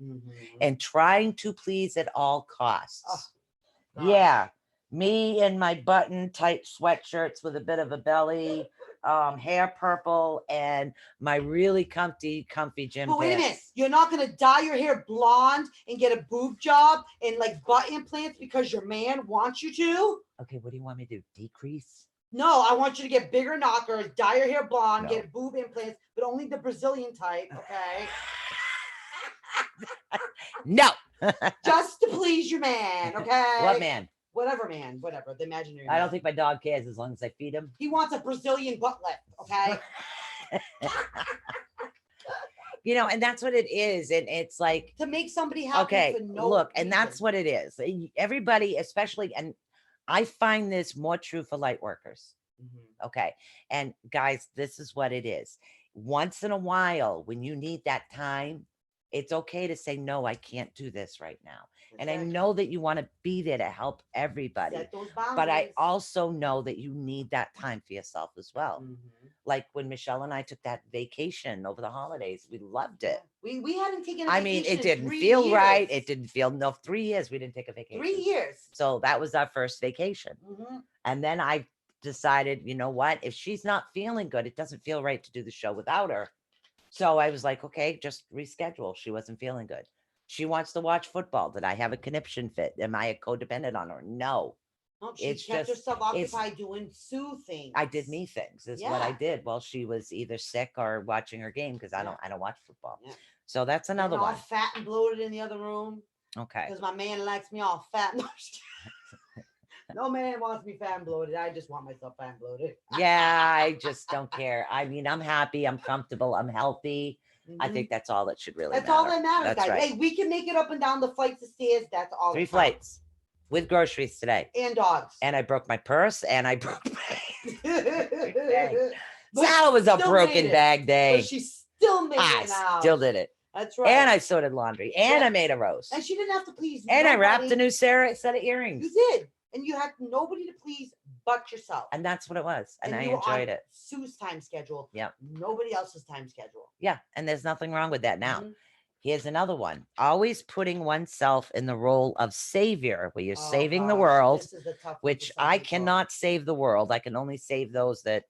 and trying to please at all costs. Oh, yeah. Me in my button tight sweatshirts with a bit of a belly, hair purple, and my really comfy gym But wait a minute, pants. you're not gonna dye your hair blonde and get a boob job and like butt implants because your man wants you to? Okay, what do you want me to do? Decrease? No, I want you to get bigger knockers, dye your hair blonde, No. get boob implants, but only the Brazilian type, okay? No. Just to please your man, okay? What man? Whatever man, whatever, the imaginary I man. don't think my dog cares as long as I feed him. He wants a Brazilian butt lift, okay? You know, and that's what it is. And it's like, To make somebody happy okay, for no look, reason. and that's what it is. Everybody, especially, and I find this more true for light workers. Okay. And guys, this is what it is. Once in a while, when you need that time, it's okay to say, no, I can't do this right now. And I know that you want to be there to help everybody. Set those boundaries. But I also know that you need that time for yourself as well. Like when Michelle and I took that vacation over the holidays, we loved it. We hadn't taken a I vacation mean, it didn't in 3 feel years. right. It didn't feel, no, 3 years we didn't take a vacation. 3 years. So that was our first vacation. And then I decided, you know what? If she's not feeling good, it doesn't feel right to do the show without her. So I was like, okay, just reschedule. She wasn't feeling good. She wants to watch football. Did I have a conniption fit? Am I a codependent on her? No. She It's kept just- herself occupied doing Sue things. I did me things is what I Yeah. did while she was either sick or watching her game because I don't watch football. Yeah. So that's another all one. fat and bloated in the other room Okay. because my man likes me all fat. No man wants me fat and bloated. I just want myself fat and bloated. Yeah, I just don't care. I mean, I'm happy, I'm comfortable, I'm healthy. I think that's all that should really That's matter. all that matters, That's guys. right. Hey, we can make it up and down the flights of stairs. That's all. 3 that counts. flights with groceries today. And dogs. And I broke my purse and I broke my But so it was a still broken made it. bag day. But she still made I it out. still did it. That's right. And I sorted laundry. And Yeah. I made a roast. And she didn't have to please. And I wrapped a nobody. new set of earrings. You did. And you had nobody to please but yourself. And that's what it was. And I you were enjoyed on it. Sue's time schedule. Yeah. Nobody else's time schedule. Yeah. And there's nothing wrong with that now. Mhm. Here's another one. Always putting oneself in the role of savior, where you're Oh, saving the gosh, world, this is the tough one for which some I people. cannot save the world. I can only save those that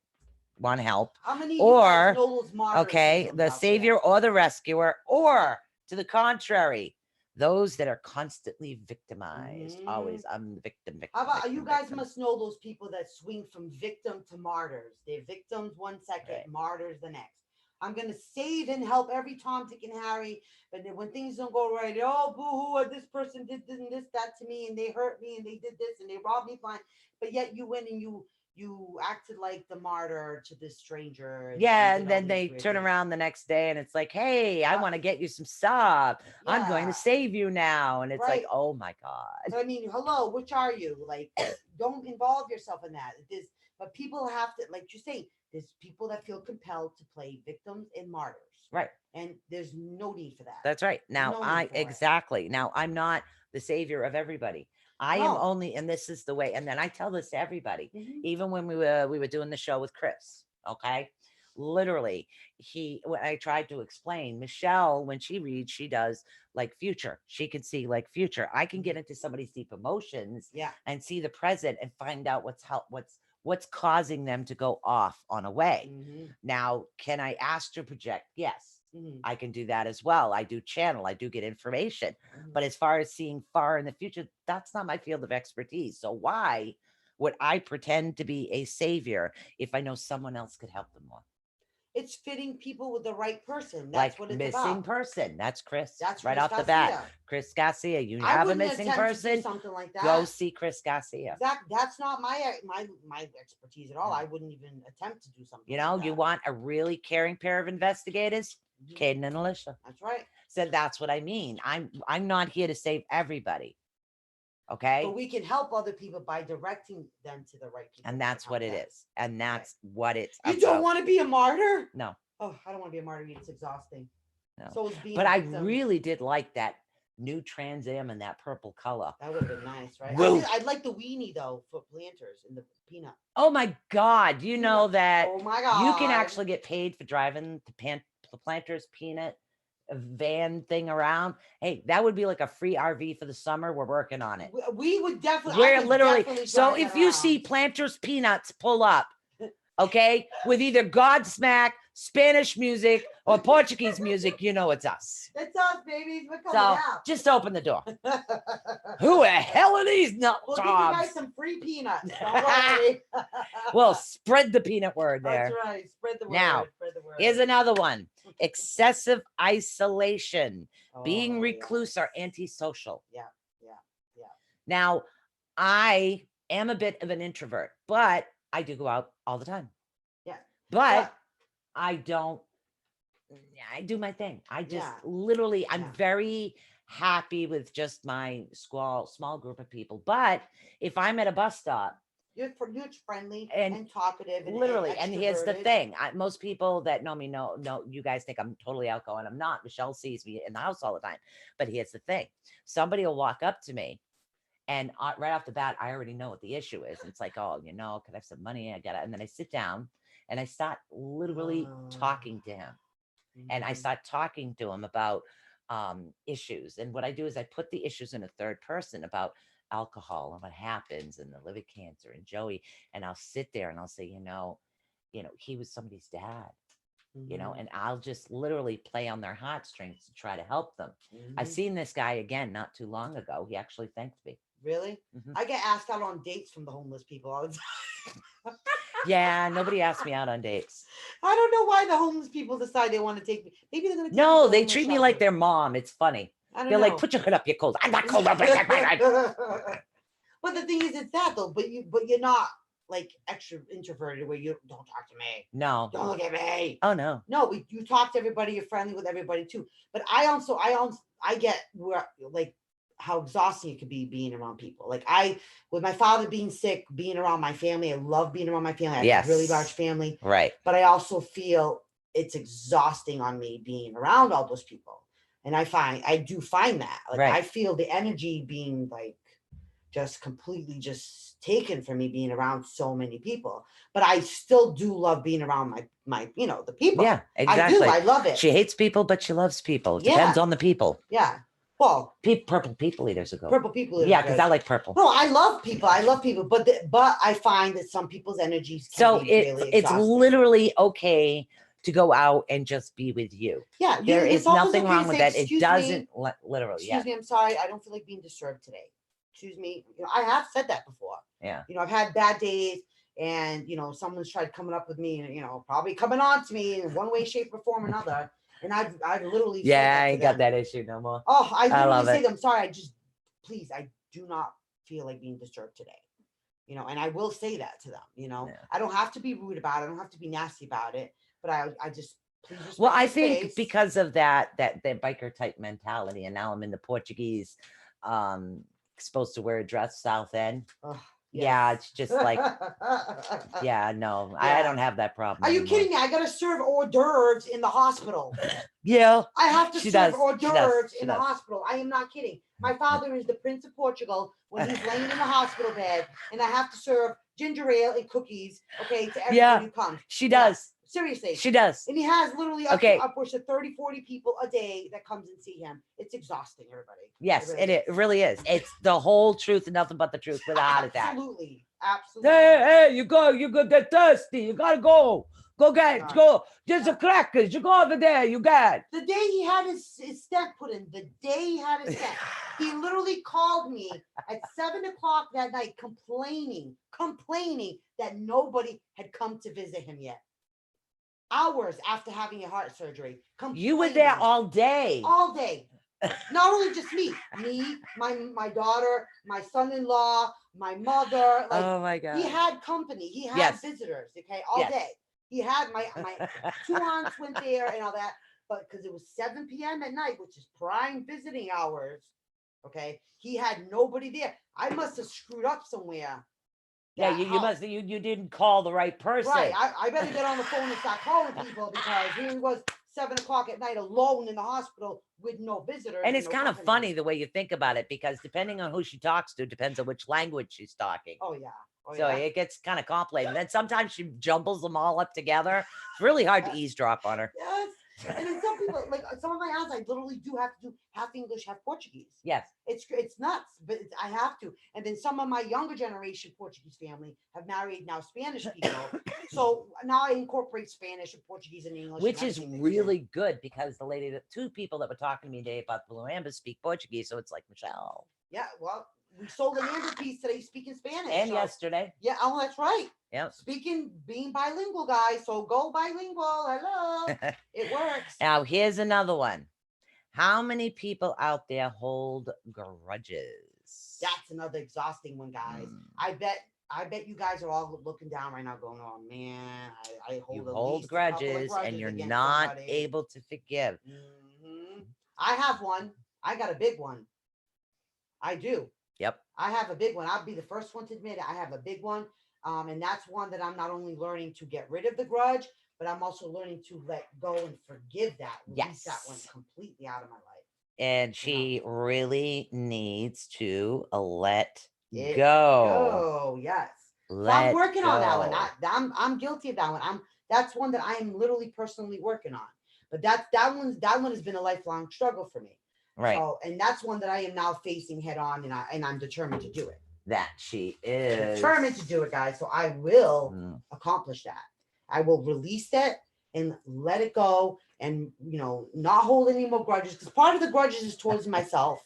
want help. How many or, you guys know those martyrs Okay, syndromes the out there? savior or the rescuer, or to the contrary, those that are constantly victimized. Always, I'm the victim. How about victim, you guys victim. must know those people that swing from victim to martyrs. They're victims 1 second, Right. martyrs the next. I'm gonna save and help every Tom, Dick, and Harry, but then when things don't go right, oh boo-hoo, this person did this and this, that to me, and they hurt me, and they did this, and they robbed me blind. But yet you went and you acted like the martyr to this stranger. And Yeah, you did and all then these they weird turn things. around the next day and it's like, hey, I want to get you some stuff. I'm going Yeah. to save you now. And it's like, Right. oh my God. So, I mean, hello, which are you? Like, don't involve yourself in that. But people have to, like you say, there's people that feel compelled to play victims and martyrs. Right. And there's no need for that. That's right. Now, No need I for it. exactly. Now, I'm not the savior of everybody. I am No. only, and this is the way. And then I tell this to everybody, Mhm. even when we were doing the show with Chris. Okay. Literally, when I tried to explain, Michelle, when she reads, she does like future. She can see like future. I can get into somebody's deep emotions Yeah. and see the present and find out what's causing them to go off on a way. Mhm. Now, can I astral project? Yes. Mhm. I can do that as well. I do channel, I do get information. Mhm. But as far as seeing far in the future, that's not my field of expertise. So why would I pretend to be a savior if I know someone else could help them more? It's fitting people with the right person. That's Like what it's missing about. person. That's Chris. That's right Chris off the bat. Garcia. Chris Garcia. You I have a wouldn't missing attempt to do person. something like Go that. see Chris Garcia. Exactly. That's not my expertise at all. I wouldn't even attempt to do something. You know, like you that. want a really caring pair of investigators? Mhm. Caden and Alicia. That's right. So that's what I mean. I'm not here to save everybody. Okay. But we can help other people by directing them to the right people. And that's what it is. And that's what it's You about. don't want to be a martyr? No. Oh, I don't want to be a martyr. It's exhausting. No. So it's being but a I victim. really did like that new Trans Am in that purple color. That would have been nice, right? Woo. I'd like the weenie though for planters in the peanut. Oh my God. You know that Oh my God. you can actually get paid for driving the Planters Peanut van thing around. Hey, that would be like a free RV for the summer. We're working on it. We would definitely. We're I could literally. definitely So drive if that you around. see Planters Peanuts pull up, okay, with either Godsmack, Spanish music, or Portuguese music, you know it's us. It's us, babies. We're coming So out. just open the door. Who the hell are these nut We'll give you guys jobs? some free peanuts. Don't worry. Well, spread the peanut word there. That's right. Spread the word. Now, Spread the word. Here's another one. Excessive isolation, being Oh, recluse yes. or antisocial. Yeah. Now, I am a bit of an introvert, but I do go out all the time. Yeah. But I don't, I do my thing. I just literally, I'm very happy with just my small group of people. But if I'm at a bus stop, You're friendly And and talkative. And literally, and here's the extroverted. thing. Most people that know me know, you guys think I'm totally outgoing. I'm not. Michelle sees me in the house all the time. But here's the thing. Somebody will walk up to me and right off the bat, I already know what the issue is. It's like, oh, could I have some money? I got it. And then I sit down and I start literally talking to him. And I start talking to him about issues. And what I do is I put the issues in a third person about alcohol and what happens and the liver cancer and Joey. And I'll sit there and I'll say, he was somebody's dad, and I'll just literally play on their heartstrings to try to help them. I seen this guy again not too long ago. He actually thanked me. Really? I get asked out on dates from the homeless people all the time. Yeah, nobody asked me out on dates. I don't know why the homeless people decide they want to take me. Maybe they're going to. No, they treat me like their mom. It's funny. They're like, put your hood up, you're cold. I'm not cold. But the thing is, it's that though. But you're not like extra introverted where you don't talk to me. No. Don't look at me. Oh no. No, you talk to everybody. You're friendly with everybody too. But I get where like how exhausting it could be being around people. Like with my father being sick, being around my family. I love being around my family. I have a really large family. Right. But I also feel it's exhausting on me being around all those people. And I do find that. Like I feel the energy being like just completely just taken from me being around so many people. But I still do love being around my the people. Yeah, exactly. I love it. She hates people, but she loves people. It depends on the people. Yeah. Well, purple people eaters ago. Purple people eaters. Yeah, because I like purple. No, I love people. But I find that some people's energies can be really it's literally okay to go out and just be with you. Yeah, there is nothing wrong with that. It doesn't literally. Excuse me, I'm sorry. I don't feel like being disturbed today. Excuse me. I have said that before. Yeah. I've had bad days, and someone's tried coming up with me, and probably coming on to me in one way, shape, or form or another. And I've literally I ain't got that issue no more. Oh, I literally say it. to them, sorry, please, I do not feel like being disturbed today. And I will say that to them. I don't have to be rude about it. I don't have to be nasty about it. But I just please. Well, I think because of that biker type mentality, and now I'm in the Portuguese, supposed to wear a dress South End. Yes. Yeah, it's just like, no, I don't have that problem. Are you kidding me? I gotta serve hors d'oeuvres in the hospital. Yeah, I have to serve hors d'oeuvres in the hospital. I am not kidding. My father is the Prince of Portugal when he's laying in the hospital bed, and I have to serve ginger ale and cookies, to everybody who comes. She does. Seriously. She does. And he has literally upwards of 30, 40 people a day that comes and see him. It's exhausting, everybody. Yes, it really is. It's the whole truth and nothing but the truth with a heart attack. Absolutely. Hey, you get thirsty. You gotta go. Go get it. God. Go. There's a crackers. You go over there. You got it. The day he had his stent put in, the day he had his stent, he literally called me at 7 o'clock that night complaining that nobody had come to visit him yet. Hours after having a heart surgery. You were there complaining. all day. All day. Not only just me, my daughter, my son-in-law, my mother. Like, Oh my God. he had company. He had Yes. visitors. Okay, all Yes. day. He had my 2 aunts went there and all that, but because it was 7 p.m. at night, which is prime visiting hours. Okay, he had nobody there. I must have screwed up somewhere. Yeah, that you how- must you didn't call the right person. Right, I better get on the phone and start calling people because here he was 7 o'clock at night alone in the hospital with no visitors. And it's no kind of company. funny the way you think about it, because depending on who she talks to, depends on which language she's talking. Oh yeah. Oh, So yeah. it gets kind of complicated. And then sometimes she jumbles them all up together. It's really hard to eavesdrop on her. Yes. And then some people, like some of my aunts, I literally do have to do half English, half Portuguese. Yes. It's nuts, but I have to. And then some of my younger generation Portuguese family have married now Spanish people. So now I incorporate Spanish and Portuguese and English. Which and is everything mixed in. really good, because the two people that were talking to me today about Blue Amber speak Portuguese. So it's like, Michelle. Yeah, well, we sold an amber piece today speaking Spanish. And so- yesterday. Yeah, oh, that's right. Yep. Being bilingual, guys. So go bilingual. Hello. It works. Now, here's another one. How many people out there hold grudges? That's another exhausting one, guys. Mm. I bet you guys are all looking down right now, going, "Oh man, I hold You at hold least a couple of grudges and you're against not somebody." able to forgive. Mhm. I have one. I got a big one. I do. Yep. I have a big one. I'll be the first one to admit it. I have a big one. And that's one that I'm not only learning to get rid of the grudge, but I'm also learning to let go and forgive that. Release that one Yes. completely out of my life. And she really needs to let It go. Oh, yes. So Let I'm working on that one. go. I'm guilty of that one. That's one that I am literally personally working on. But that one has been a lifelong struggle for me. Right. So, and that's one that I am now facing head on, and I'm determined to do it. That she is. Determined to do it, guys. So I will Mm. accomplish that. I will release that and let it go, and not hold any more grudges. Because part of the grudges is towards myself.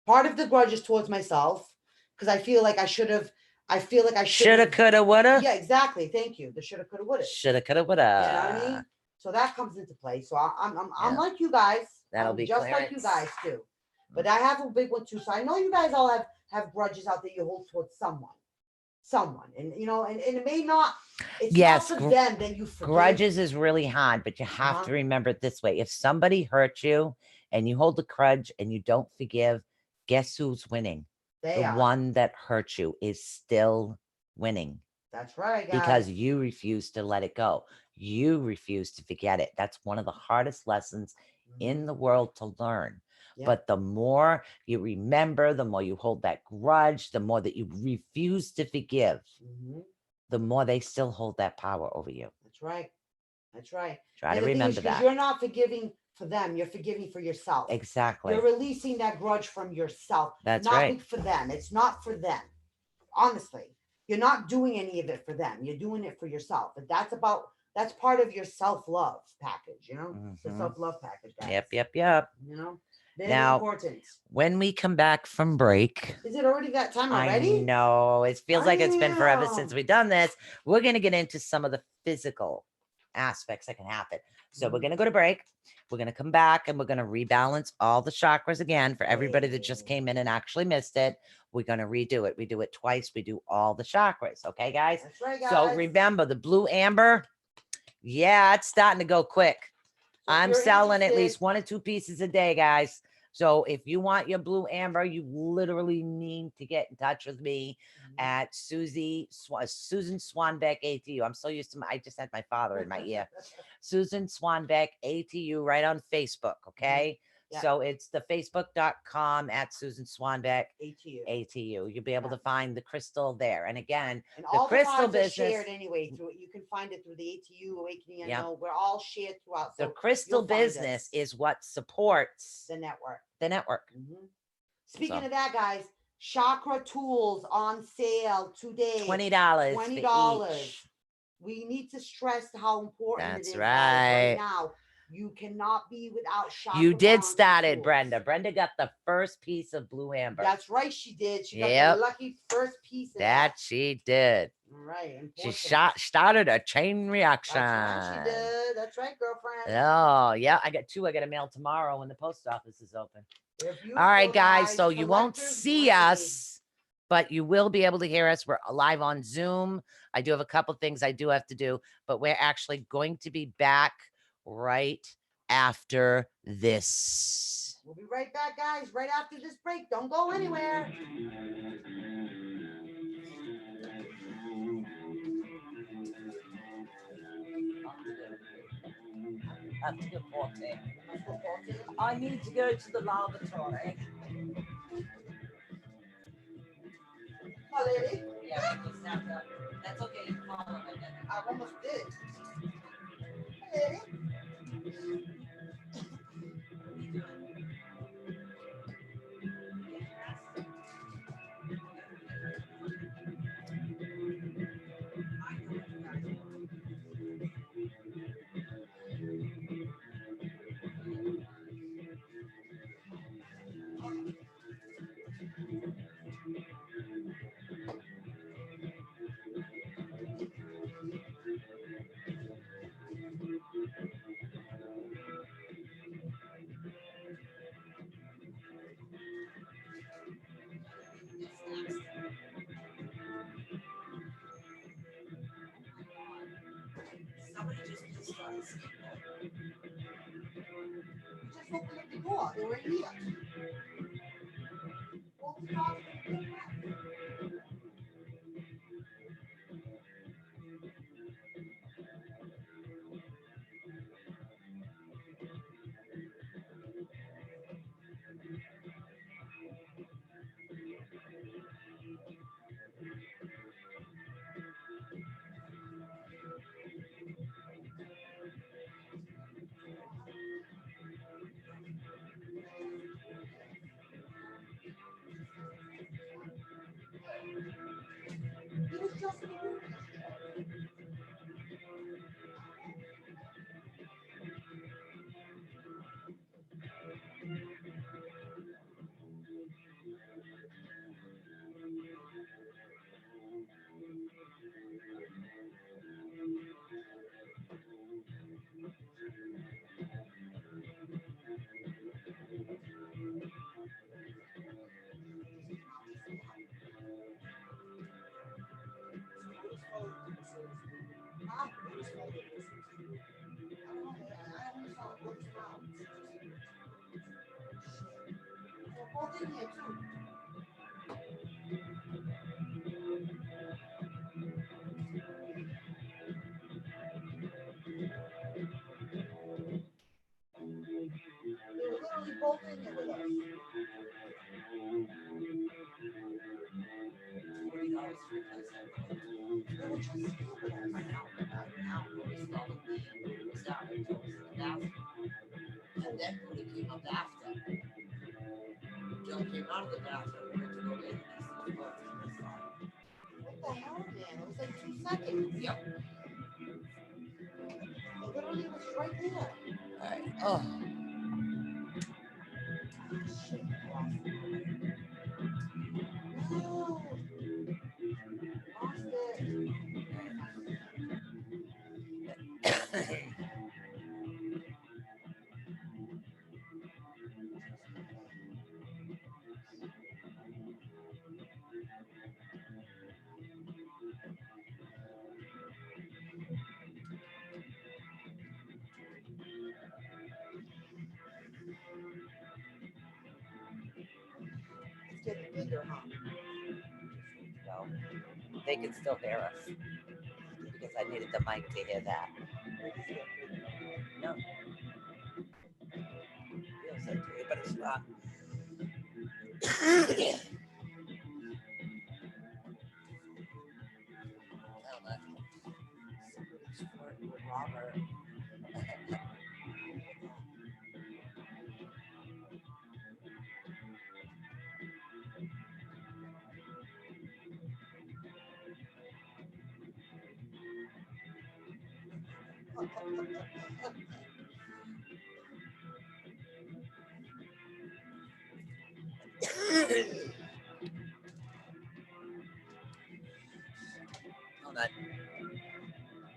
Part of the grudge is towards myself because I feel like I should have. I feel like I Shoulda, coulda, woulda. Yeah, exactly. Thank you. The shoulda, coulda, woulda. Shoulda, coulda, You know what I woulda. mean? So that comes into play. So I'm Yeah. like you guys. That'll I'm be just like you clearance. guys too. But I have a big one too. So I know you guys all have grudges out there you hold towards someone, and and it may not. It's Yes, not for them. Then you forgive. Grudges is really hard, but you have Uh-huh. to remember it this way. If somebody hurt you and you hold a grudge and you don't forgive, guess who's winning? They The are. one that hurt you is still winning, That's right, guys. because you refuse to let it go. You refuse to forget it. That's one of the hardest lessons in the world to learn. Yeah. But the more you remember, the more you hold that grudge, the more that you refuse to forgive, Mhm. the more they still hold that power over you. That's right. That's right. Try And to the thing is, remember 'cause that. you're not forgiving for them. You're forgiving for yourself. Exactly. You're releasing that grudge from yourself. That's not right. for them. It's not for them. Honestly, you're not doing any of it for them. You're doing it for yourself. But that's part of your self-love package. The Mhm. self-love package, guys. Yep. Very Now- important. When we come back from break, Is it already that time already? I know it feels like it's been forever since Damn. we've done this. We're going to get into some of the physical aspects that can happen. So we're Mhm. going to go to break. We're going to come back and we're going to rebalance all the chakras again for everybody that just came in and actually missed it. We're going to redo it. We do it twice. We do all the chakras. Okay, guys? That's right, guys. So remember the blue amber. Yeah, it's starting to go quick. So if I'm you're selling at interested- least 1 or 2 pieces a day, guys. So if you want your blue amber, you literally need to get in touch with me Mhm. at Susan Swanbeck ATU. I'm so used to I just had my father in my ear. Susan Swanbeck ATU right on Facebook. Okay. Yeah. So it's the facebook.com at Susan Swanbeck ATU. ATU. You'll be able Yeah. to find the crystal there. And again, And the all the crystal cards are business- shared anyway. You can find it through the ATU Awakening Yep. Unknown. We're all shared throughout. the So crystal you'll find business us. is what supports The network. the network. Mhm. Speaking So- of that, guys, chakra tools on sale today. $20 $20. for each. We need to stress how important That's it is, guys, right. right now. You cannot be without chakra You did balancing start it, tools. Brenda. Brenda got the first piece of blue amber. That's right, she did. She got Yep. the lucky first piece of That she did. All right, She important. started a chain reaction. That's right, she did. That's right, girlfriend. Oh, yeah. I got 2. I got a mail tomorrow when the post office is open. They're All beautiful, right, guys. So you won't Collector's see grade. us, but you will be able to hear us. We're live on Zoom. I do have a couple things I do have to do, but we're actually going to be back right after this. We'll be right back, guys, right after this break. Don't go anywhere. I have to go potty. I need to go to the lavatory. Oh, lady. Yeah, we just have to. That's okay. You can follow me. I almost did. Hey, lady. Somebody just pissed on the skateboard. You just opened up the door. They were here. Well, the dogs are good friends. He was just in the room. Huh? I only saw one smile. They're both in here, too. They were literally both in here with us. They were just here with us. I know, but we saw them leave. We started to the bathroom. And then Buddha came up after. Joe came out of the bathroom, went to go in, and he saw both of us. What the hell, man? It was like 2 seconds. Yep. It literally was right there. All right. Oh. Shit. No. Lost it. It's getting bigger, huh? No, they can still hear us because I needed the mic to hear that. No. Feels like it, but it's not. Somebody's flirting with Robert. Hold on.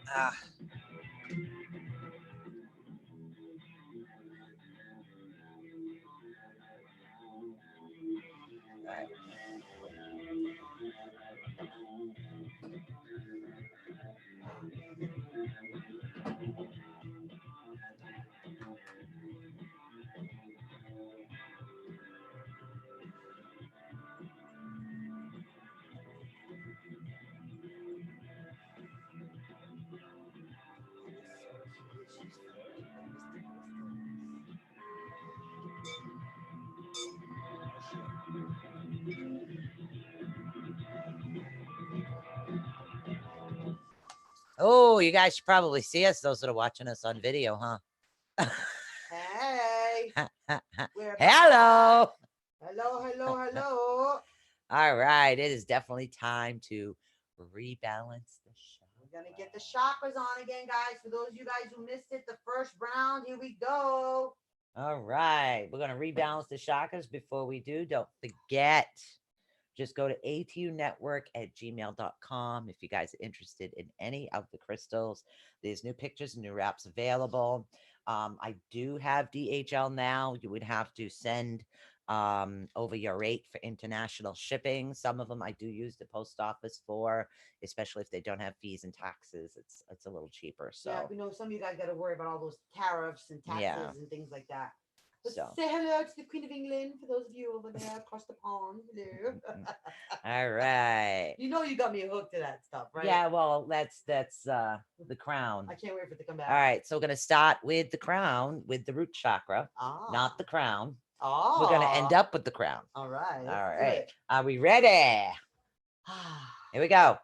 Ah. All right. Oh, you guys should probably see us, those that are watching us on video, huh? Hey. We're Hello. Hello, hello, hello. All right. It is definitely time to rebalance the show. We're going to get the chakras on again, guys. For those of you guys who missed it, the first round, here we go. All right. We're going to rebalance the chakras. Before we do, don't forget, just go to atunetwork@gmail.com if you guys are interested in any of the crystals. There's new pictures and new wraps available. I do have DHL now. You would have to send over your rate for international shipping. Some of them I do use the post office for, especially if they don't have fees and taxes. It's a little cheaper. So Yeah, we know some of you guys got to worry about all those tariffs and taxes Yeah. and things like that. But So. say hello to the Queen of England for those of you over there across the pond. Hello. All right. You know you got me hooked to that stuff, right? Yeah, well, that's the crown. I can't wait for it to come back. All right, so we're gonna start with the crown, with the root chakra, Ah. not the crown. Oh. We're gonna end up with the crown. All right. All let's do right. it. Are we ready? Here we go.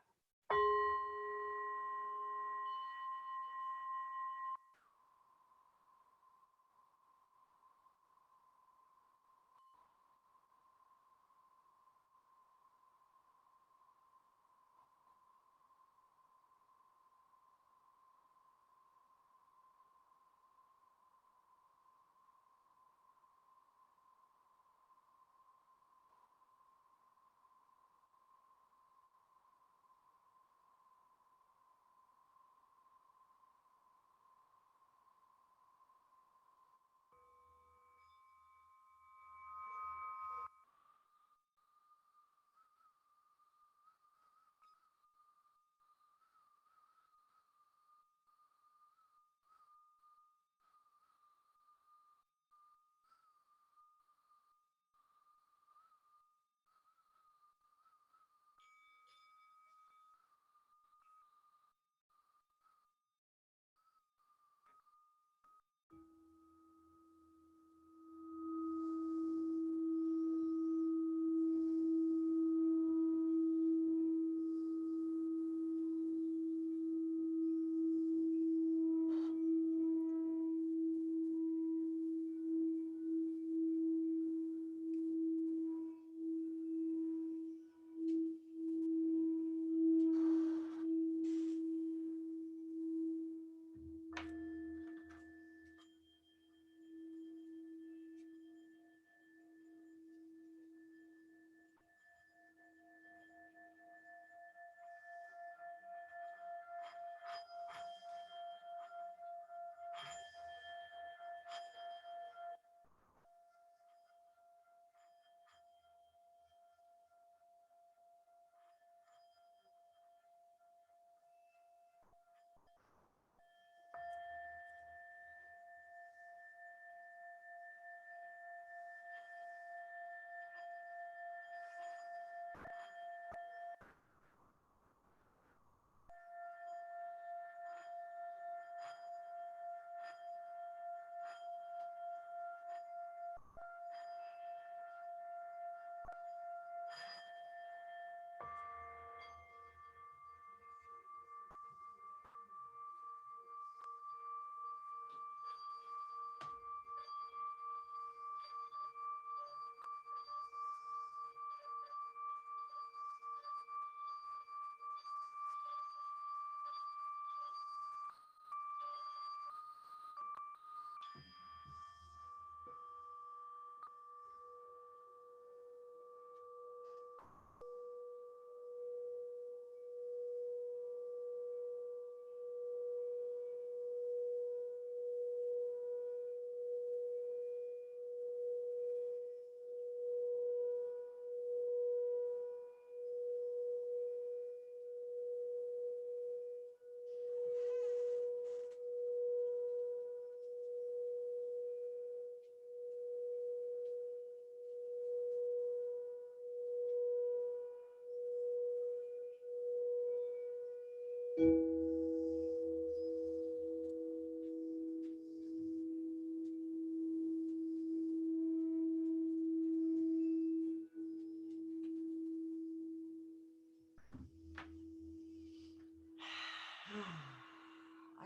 I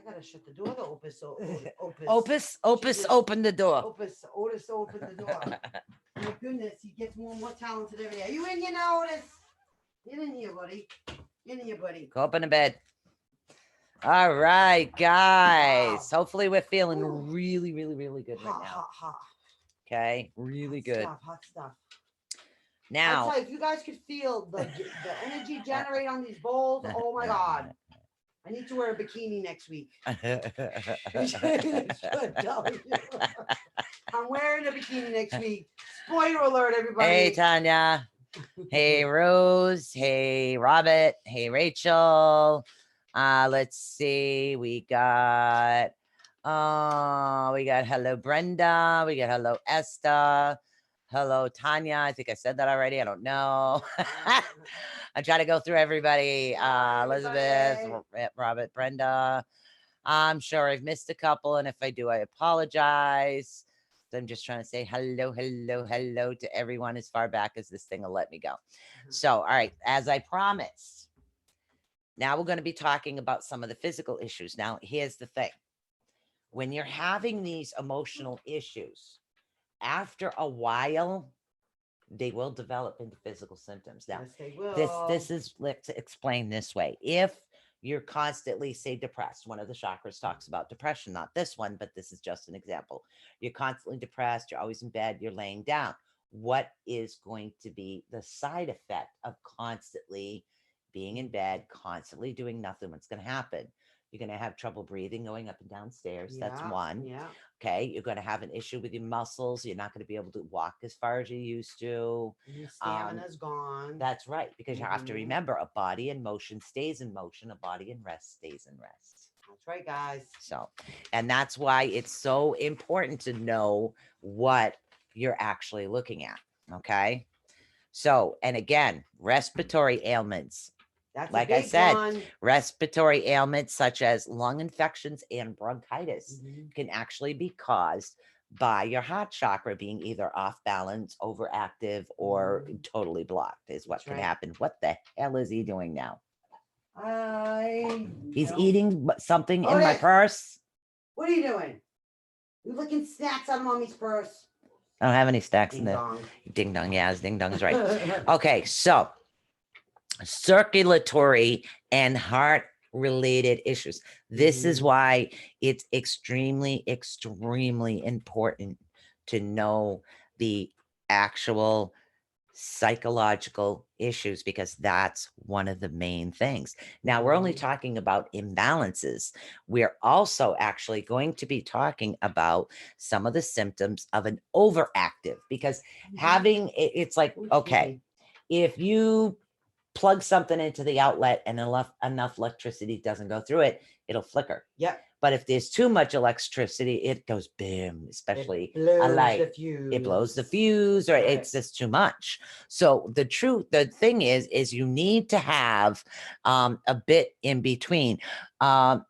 gotta shut the door. The Opus. Opus, open the door. Otis opened the door. My goodness, he gets more and more talented every day. Are you in here now, Otis? Get in here, buddy. Get in here, buddy. Go up in the bed. All right, guys. Hopefully we're feeling really, really, really good right now. Hot. Okay, really good. Hot stuff. Now, I'll tell you, if you guys could feel the energy generate on these bowls, oh my God. I need to wear a bikini next week. I'm wearing a bikini next week. Spoiler alert, everybody. Hey, Tanya. Hey, Rose. Hey, Robert. Hey, Rachel. Let's see. We got hello, Brenda. We got hello, Esther. Hello, Tanya. I think I said that already. I don't know. I'm trying to go through everybody. Elizabeth, Robert, Brenda. I'm sure I've missed a couple, and if I do, I apologize. So I'm just trying to say hello to everyone as far back as this thing will let me go. So, all right, as I promised, now we're going to be talking about some of the physical issues. Now, here's the thing. When you're having these emotional issues, after a while, they will develop into physical symptoms. Now, yes, they will. this is, let's explain this way. If you're constantly, say, depressed, one of the chakras talks about depression, not this one, but this is just an example. You're constantly depressed, you're always in bed, you're laying down. What is going to be the side effect of constantly being in bed, constantly doing nothing? What's going to happen? You're going to have trouble breathing, going up and down stairs. That's one. Yeah. Okay. You're going to have an issue with your muscles. You're not going to be able to walk as far as you used to. Your stamina's gone. That's right. Because you have to remember, a body in motion stays in motion. A body in rest stays in rest. That's right, guys. So, and that's why it's so important to know what you're actually looking at. Okay. So, and again, respiratory ailments. That's like I said, respiratory ailments such as lung infections and bronchitis can actually be caused by your heart chakra being either off balance, overactive, or totally blocked is what can happen. What the hell is he doing now? He's eating something in my purse. What are you doing? You looking snacks out of mommy's purse? I don't have any snacks in there. Ding dong. Yeah, ding dong's right. Okay, so circulatory and heart related issues. This is why it's extremely important to know the actual psychological issues, because that's one of the main things. Now, we're only talking about imbalances. We're also actually going to be talking about some of the symptoms of an overactive, because having it's like, okay, if you plug something into the outlet and enough electricity doesn't go through it, it'll flicker. Yep. But if there's too much electricity, it goes boom, especially a light. It blows the fuse, or it's just too much. So the thing is you need to have a bit in between. True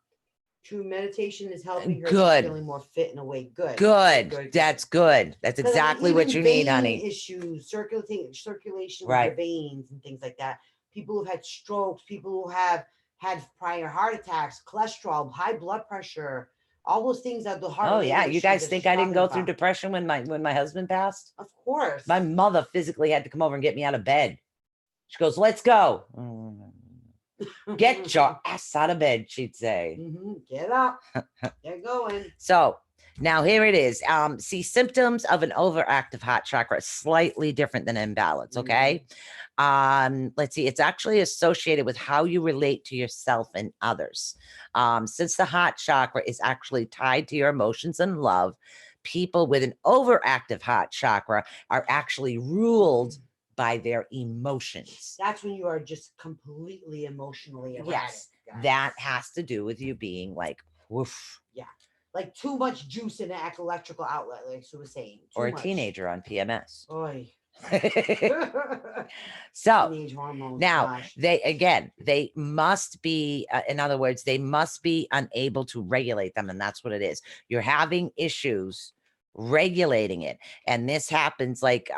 meditation is helping her feeling more fit and awake. Good. That's good. That's exactly what you need, honey. Issues, circulation with your veins and things like that. People who've had strokes, people who have had prior heart attacks, cholesterol, high blood pressure, all those things are the heart. Oh yeah, you guys think I didn't go through depression when my husband passed? Of course. My mother physically had to come over and get me out of bed. She goes, "Let's go." Get your ass out of bed, she'd say. Get up. Get going. So now here it is. See, symptoms of an overactive heart chakra is slightly different than imbalance. Okay. Let's see. It's actually associated with how you relate to yourself and others. Since the heart chakra is actually tied to your emotions and love, people with an overactive heart chakra are actually ruled by their emotions. That's when you are just completely emotionally erratic. Yes, that has to do with you being like, woof. Yeah, like too much juice in an electrical outlet, like Sue was saying. Or a teenager on PMS. Oy. So Teenage hormones. now Gosh. they must be, in other words, they must be unable to regulate them. And that's what it is. You're having issues regulating it. And this happens like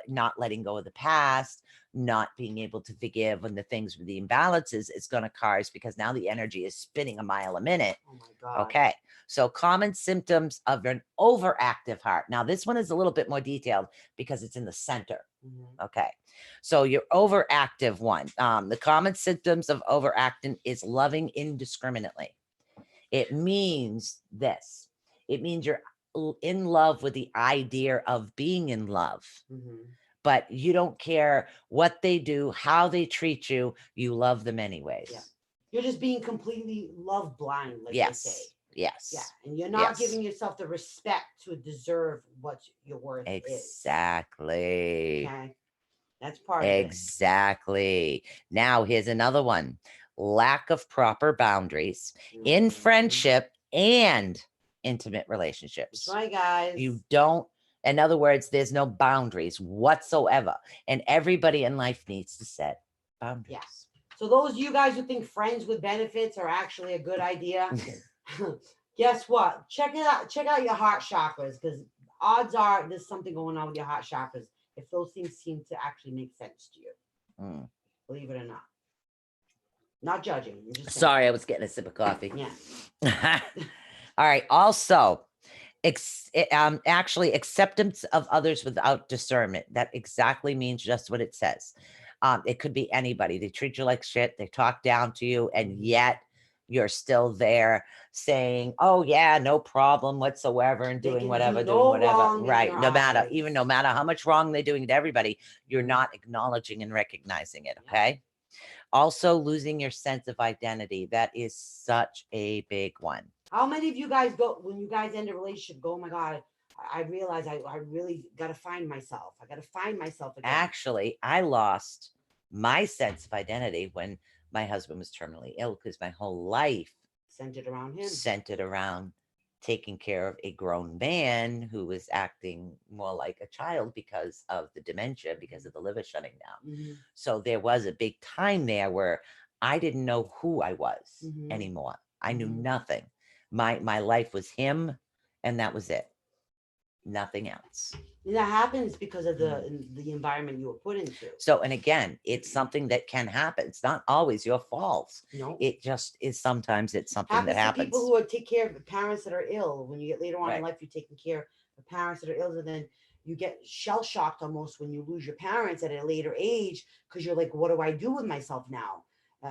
not letting go of the past, not being able to forgive when the things with the imbalances it's going to cause, because now the energy is spinning a mile a minute. Oh my God. Okay. So common symptoms of an overactive heart. Now, this one is a little bit more detailed because it's in the center. Mhm. Okay. So your overactive one, the common symptoms of overacting is loving indiscriminately. It means this. It means you're in love with the idea of being in love, Mhm. but you don't care what they do, how they treat you. You love them anyways. Yeah. You're just being completely love blind, like they say. Yes. Yeah. And you're not Yes. giving yourself the respect to deserve what your worth is. Exactly. Okay. That's part of it. Exactly. Now, here's another one. Lack of proper boundaries in Mhm. friendship and intimate That's relationships. right, guys. You don't, in other words, there's no boundaries whatsoever. And everybody in life needs to set boundaries. Yeah. So those of you guys who think friends with benefits are actually a good idea, guess what? Check it out. Check out your heart chakras, because odds are there's something going on with your heart chakras if those things seem to actually make sense to you. Mm. Believe it or not. Not judging. I'm just saying. Sorry, I was getting a sip of coffee. Yeah. All right. Also, actually acceptance of others without discernment. That exactly means just what it says. It could be anybody. They treat you like shit. They talk down to you, and yet you're still there saying, "Oh yeah, no problem whatsoever," and They doing can do whatever, no wrong in Right. your No matter, eyes. even no matter how much wrong they're doing to everybody, you're Mhm. not acknowledging and recognizing it. Yeah. Okay. Also, losing your sense of identity. That is such a big one. How many of you guys go when you guys end a relationship? Go, oh my God, I realize I really got to find myself. I got to find myself again. Actually, I lost my sense of identity when my husband was terminally ill, because my whole life Centered around him. centered around taking care of a grown man who was acting more like a child because of the dementia, because of the liver shutting down. Mhm. So there was a big time there where I didn't know who I was Mhm. anymore. I knew Mhm. nothing. My life was him, and that was it. Nothing else. And that happens because of the environment you were put into. So, and again, it's something that can happen. It's not always your fault. No. It just is. Sometimes it's something Happens that to happens. people who take care of parents that are ill. When you get later on in Right. life, you're taking care of parents that are ill, and then you get shell shocked almost when you lose your parents at a later age, because you're like, what do I do with myself now?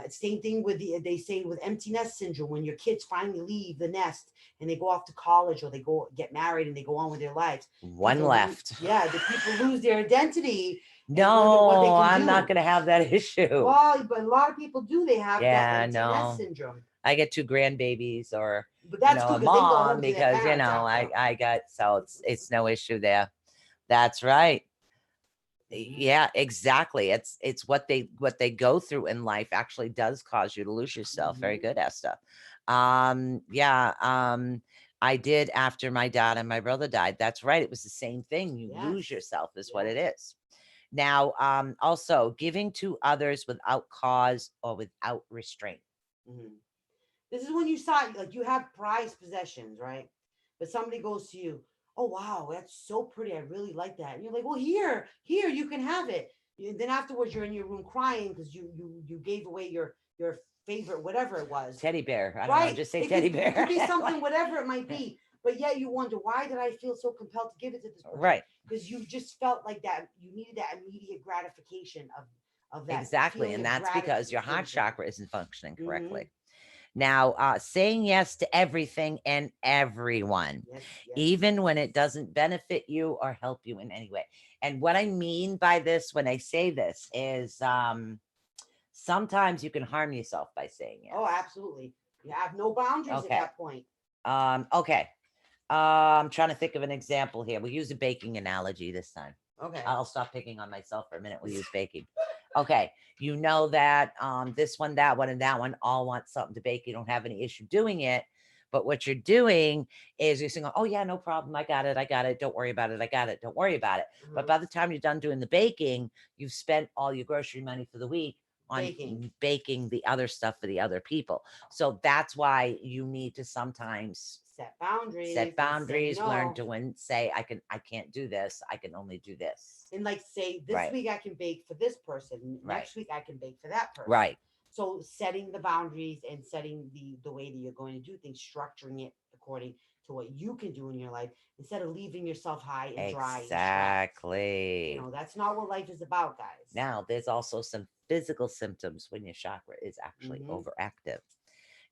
Same thing with they say with empty nest syndrome, when your kids finally leave the nest and they go off to college or they go get married and they go on with their lives. One People left. Yeah, the people lose their identity. and wonder No, what they can I'm do. not going to have that issue. Well, but a lot of people do. They have that Yeah, empty nest no. syndrome. I get 2 grandbabies, or But that's a good because they go home mom, to their because parents I after. got, so it's no issue there. That's right. Mhm. Yeah, exactly. It's what they go through in life actually does cause you to lose yourself. Very Mhm. good, Esther. Yeah. I did after my dad and my brother died. That's right. It was the same thing. You lose Yes. yourself is what Yes. it is. Now, also giving to others without cause or without restraint. Mhm. This is when you saw like you have prized possessions, right? But somebody goes to you, oh wow, that's so pretty. I really like that. And you're like, well, here, you can have it. And then afterwards, you're in your room crying because you gave away your favorite whatever it was. Teddy bear. I don't know. Right. Just say It teddy could, bear. it could be something, whatever it might be. But yet you wonder, why did I feel so compelled to give it to this person? Right. Because you just felt like that you needed that immediate gratification of that. Exactly. feeling And of that's because your heart gratification. chakra isn't functioning Mhm. correctly. Now, saying yes to everything and everyone, Yes, yes, even when yes. it doesn't benefit you or help you in any way. And what I mean by this, when I say this, is sometimes you can harm yourself by saying yes. Oh, absolutely. You have no boundaries Okay. at that point. Okay. I'm trying to think of an example here. We'll use a baking analogy this time. Okay. I'll stop picking on myself for a minute. We'll use baking. Okay. You know that this one, that one, and that one all want something to bake. You don't have any issue doing it. But what you're doing is you're saying, oh yeah, no problem. I got it. I got it. Don't worry about it. I got it. Don't worry about it. But by the time you're done doing the baking, you've spent all your grocery money for the week on baking the other stuff for the other people. So that's why you need to sometimes set boundaries, learn to say, I can't do this. I can only do this. And like say this week I can bake for this person. Next week I can bake for that person. Right. So setting the boundaries and setting the way that you're going to do things, structuring it according to what you can do in your life instead of leaving yourself high and dry. Exactly. You know, that's not what life is about, guys. Now, there's also some physical symptoms when your chakra is actually overactive.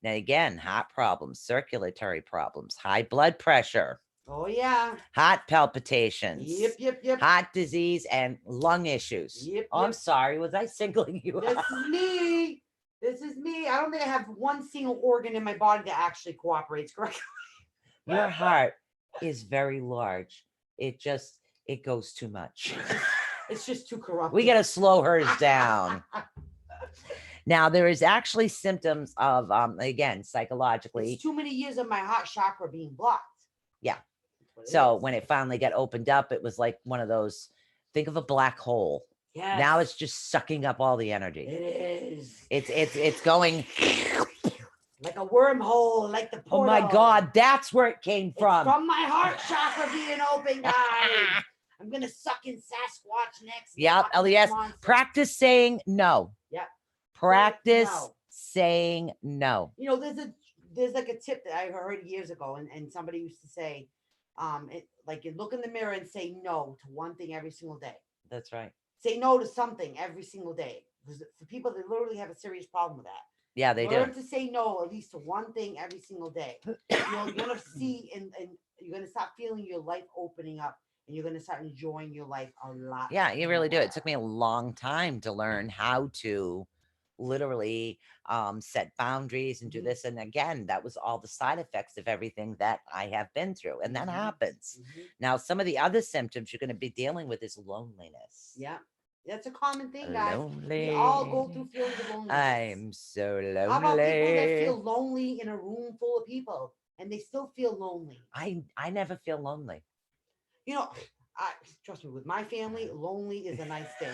Now, again, heart problems, circulatory problems, high blood pressure. Oh, yeah. Heart palpitations. Yep. Heart disease and lung issues. I'm sorry. Was I singling you out? This is me. This is me. I don't think I have one single organ in my body that actually cooperates correctly. Your heart is very large. It goes too much. It's just too corrupt. We got to slow hers down. Now, there is actually symptoms of, again, psychologically. It's too many years of my heart chakra being blocked. Yeah. So when it finally got opened up, it was like one of those, think of a black hole. Yes. Now it's just sucking up all the energy. It is. It's going like a wormhole, like the portal. Oh my God, that's where it came from. It's from my heart chakra being open, guys. I'm gonna suck in Sasquatch next. Yep, LES. Practice saying no. Yep. Practice saying no. You know, there's like a tip that I heard years ago, and somebody used to say, you look in the mirror and say no to one thing every single day. That's right. Say no to something every single day. Because for people that literally have a serious problem with that. Yeah, they Learn do. to say no at least to one thing every single day. You're gonna see and you're gonna start feeling your life opening up, and you're gonna start enjoying your life a lot. Yeah, you really do. It took me a long time to learn how to literally set boundaries and do this. And again, that was all the side effects of everything that I have been through. And that happens. Now, some of the other symptoms you're going to be dealing with is loneliness. Yeah. That's a common thing, guys. Lonely. We all go through feelings of loneliness. I'm so lonely. How about people that feel lonely in a room full of people and they still feel lonely? I never feel lonely. You know, trust me, with my family, lonely is a nice thing.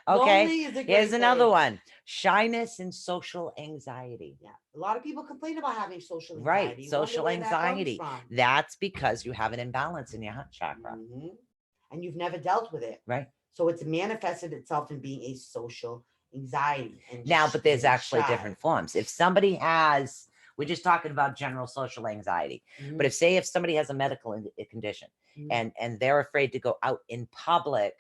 Okay, here's another one. Shyness and social anxiety. Yeah, a lot of people complain about having social Right, anxiety. social anxiety. That's because you have an imbalance in your heart chakra. And you've never dealt with it. Right. So it's manifested itself in being a social anxiety. And now, but there's actually different forms. If somebody has, we're just talking about general social anxiety. But if somebody has a medical condition and they're afraid to go out in public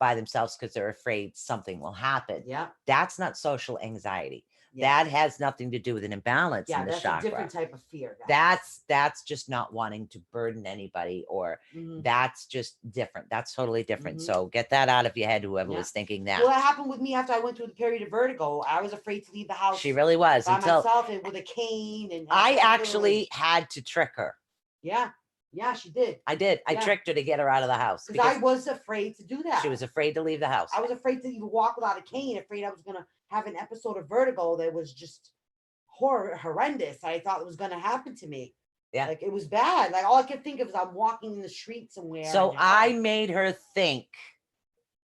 by themselves because they're afraid something will happen. Yeah. That's not social anxiety. Yeah. That has nothing to do with an imbalance in the chakra. That's a different type of fear. Guys. That's just not wanting to burden anybody, or that's just different. That's totally different. So get that out of your head, whoever was thinking that. Well, that happened with me after I went through the period of vertigo. I was afraid to leave the house. She really was. By myself and with a cane. And I actually had to trick her. Yeah. Yeah, she did. I did. I tricked her to get her out of the house. Because I was afraid to do that. She was afraid to leave the house. I was afraid to even walk without a cane, afraid I was going to have an episode of vertigo that was just horrendous. I thought it was going to happen to me. Yeah. Like, it was bad. Like, all I could think of is I'm walking in the street somewhere. So I made her think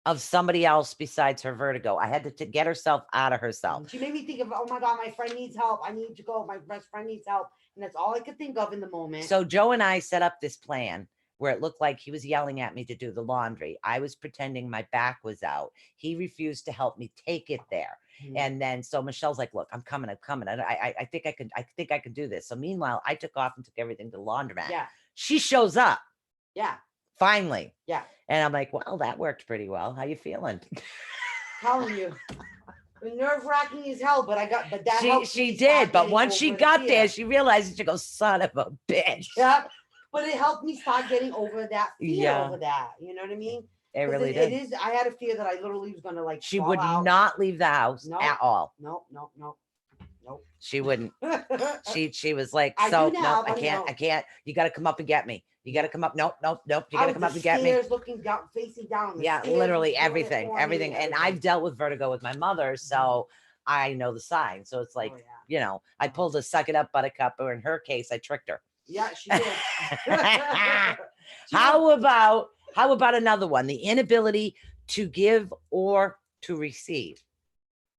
of somebody else besides her vertigo. I had to get herself out of herself. She made me think of, oh my God, my friend needs help. I need to go. My best friend needs help. And that's all I could think of in the moment. So Joe and I set up this plan where it looked like he was yelling at me to do the laundry. I was pretending my back was out. He refused to help me take it there. And then, so Michelle's like, look, I'm coming. I think I can do this. So meanwhile, I took off and took everything to the laundromat. Yeah. She shows up. Yeah. Finally. Yeah. And I'm like, well, that worked pretty well. How you feeling? Telling you. Nerve-wracking as hell, but that she did. But once she got there, she realized, she goes, son of a bitch. Yeah. But it helped me start getting over that fear over that. You know what I mean? It really did. It is. I had a fear that I literally was going to She would not leave the house at all. Nope. She wouldn't. She was like, so no, I can't. You got to come up and get me. You got to come up. Nope. You got to come up and get me. Looking down, facing down. Yeah, literally everything. And I've dealt with vertigo with my mother, so I know the sign. So it's like, Oh, yeah. you know, I pulled a suck it up buttercup, or in her case, I tricked her. Yeah, she did. How about another one? The inability to give or to receive.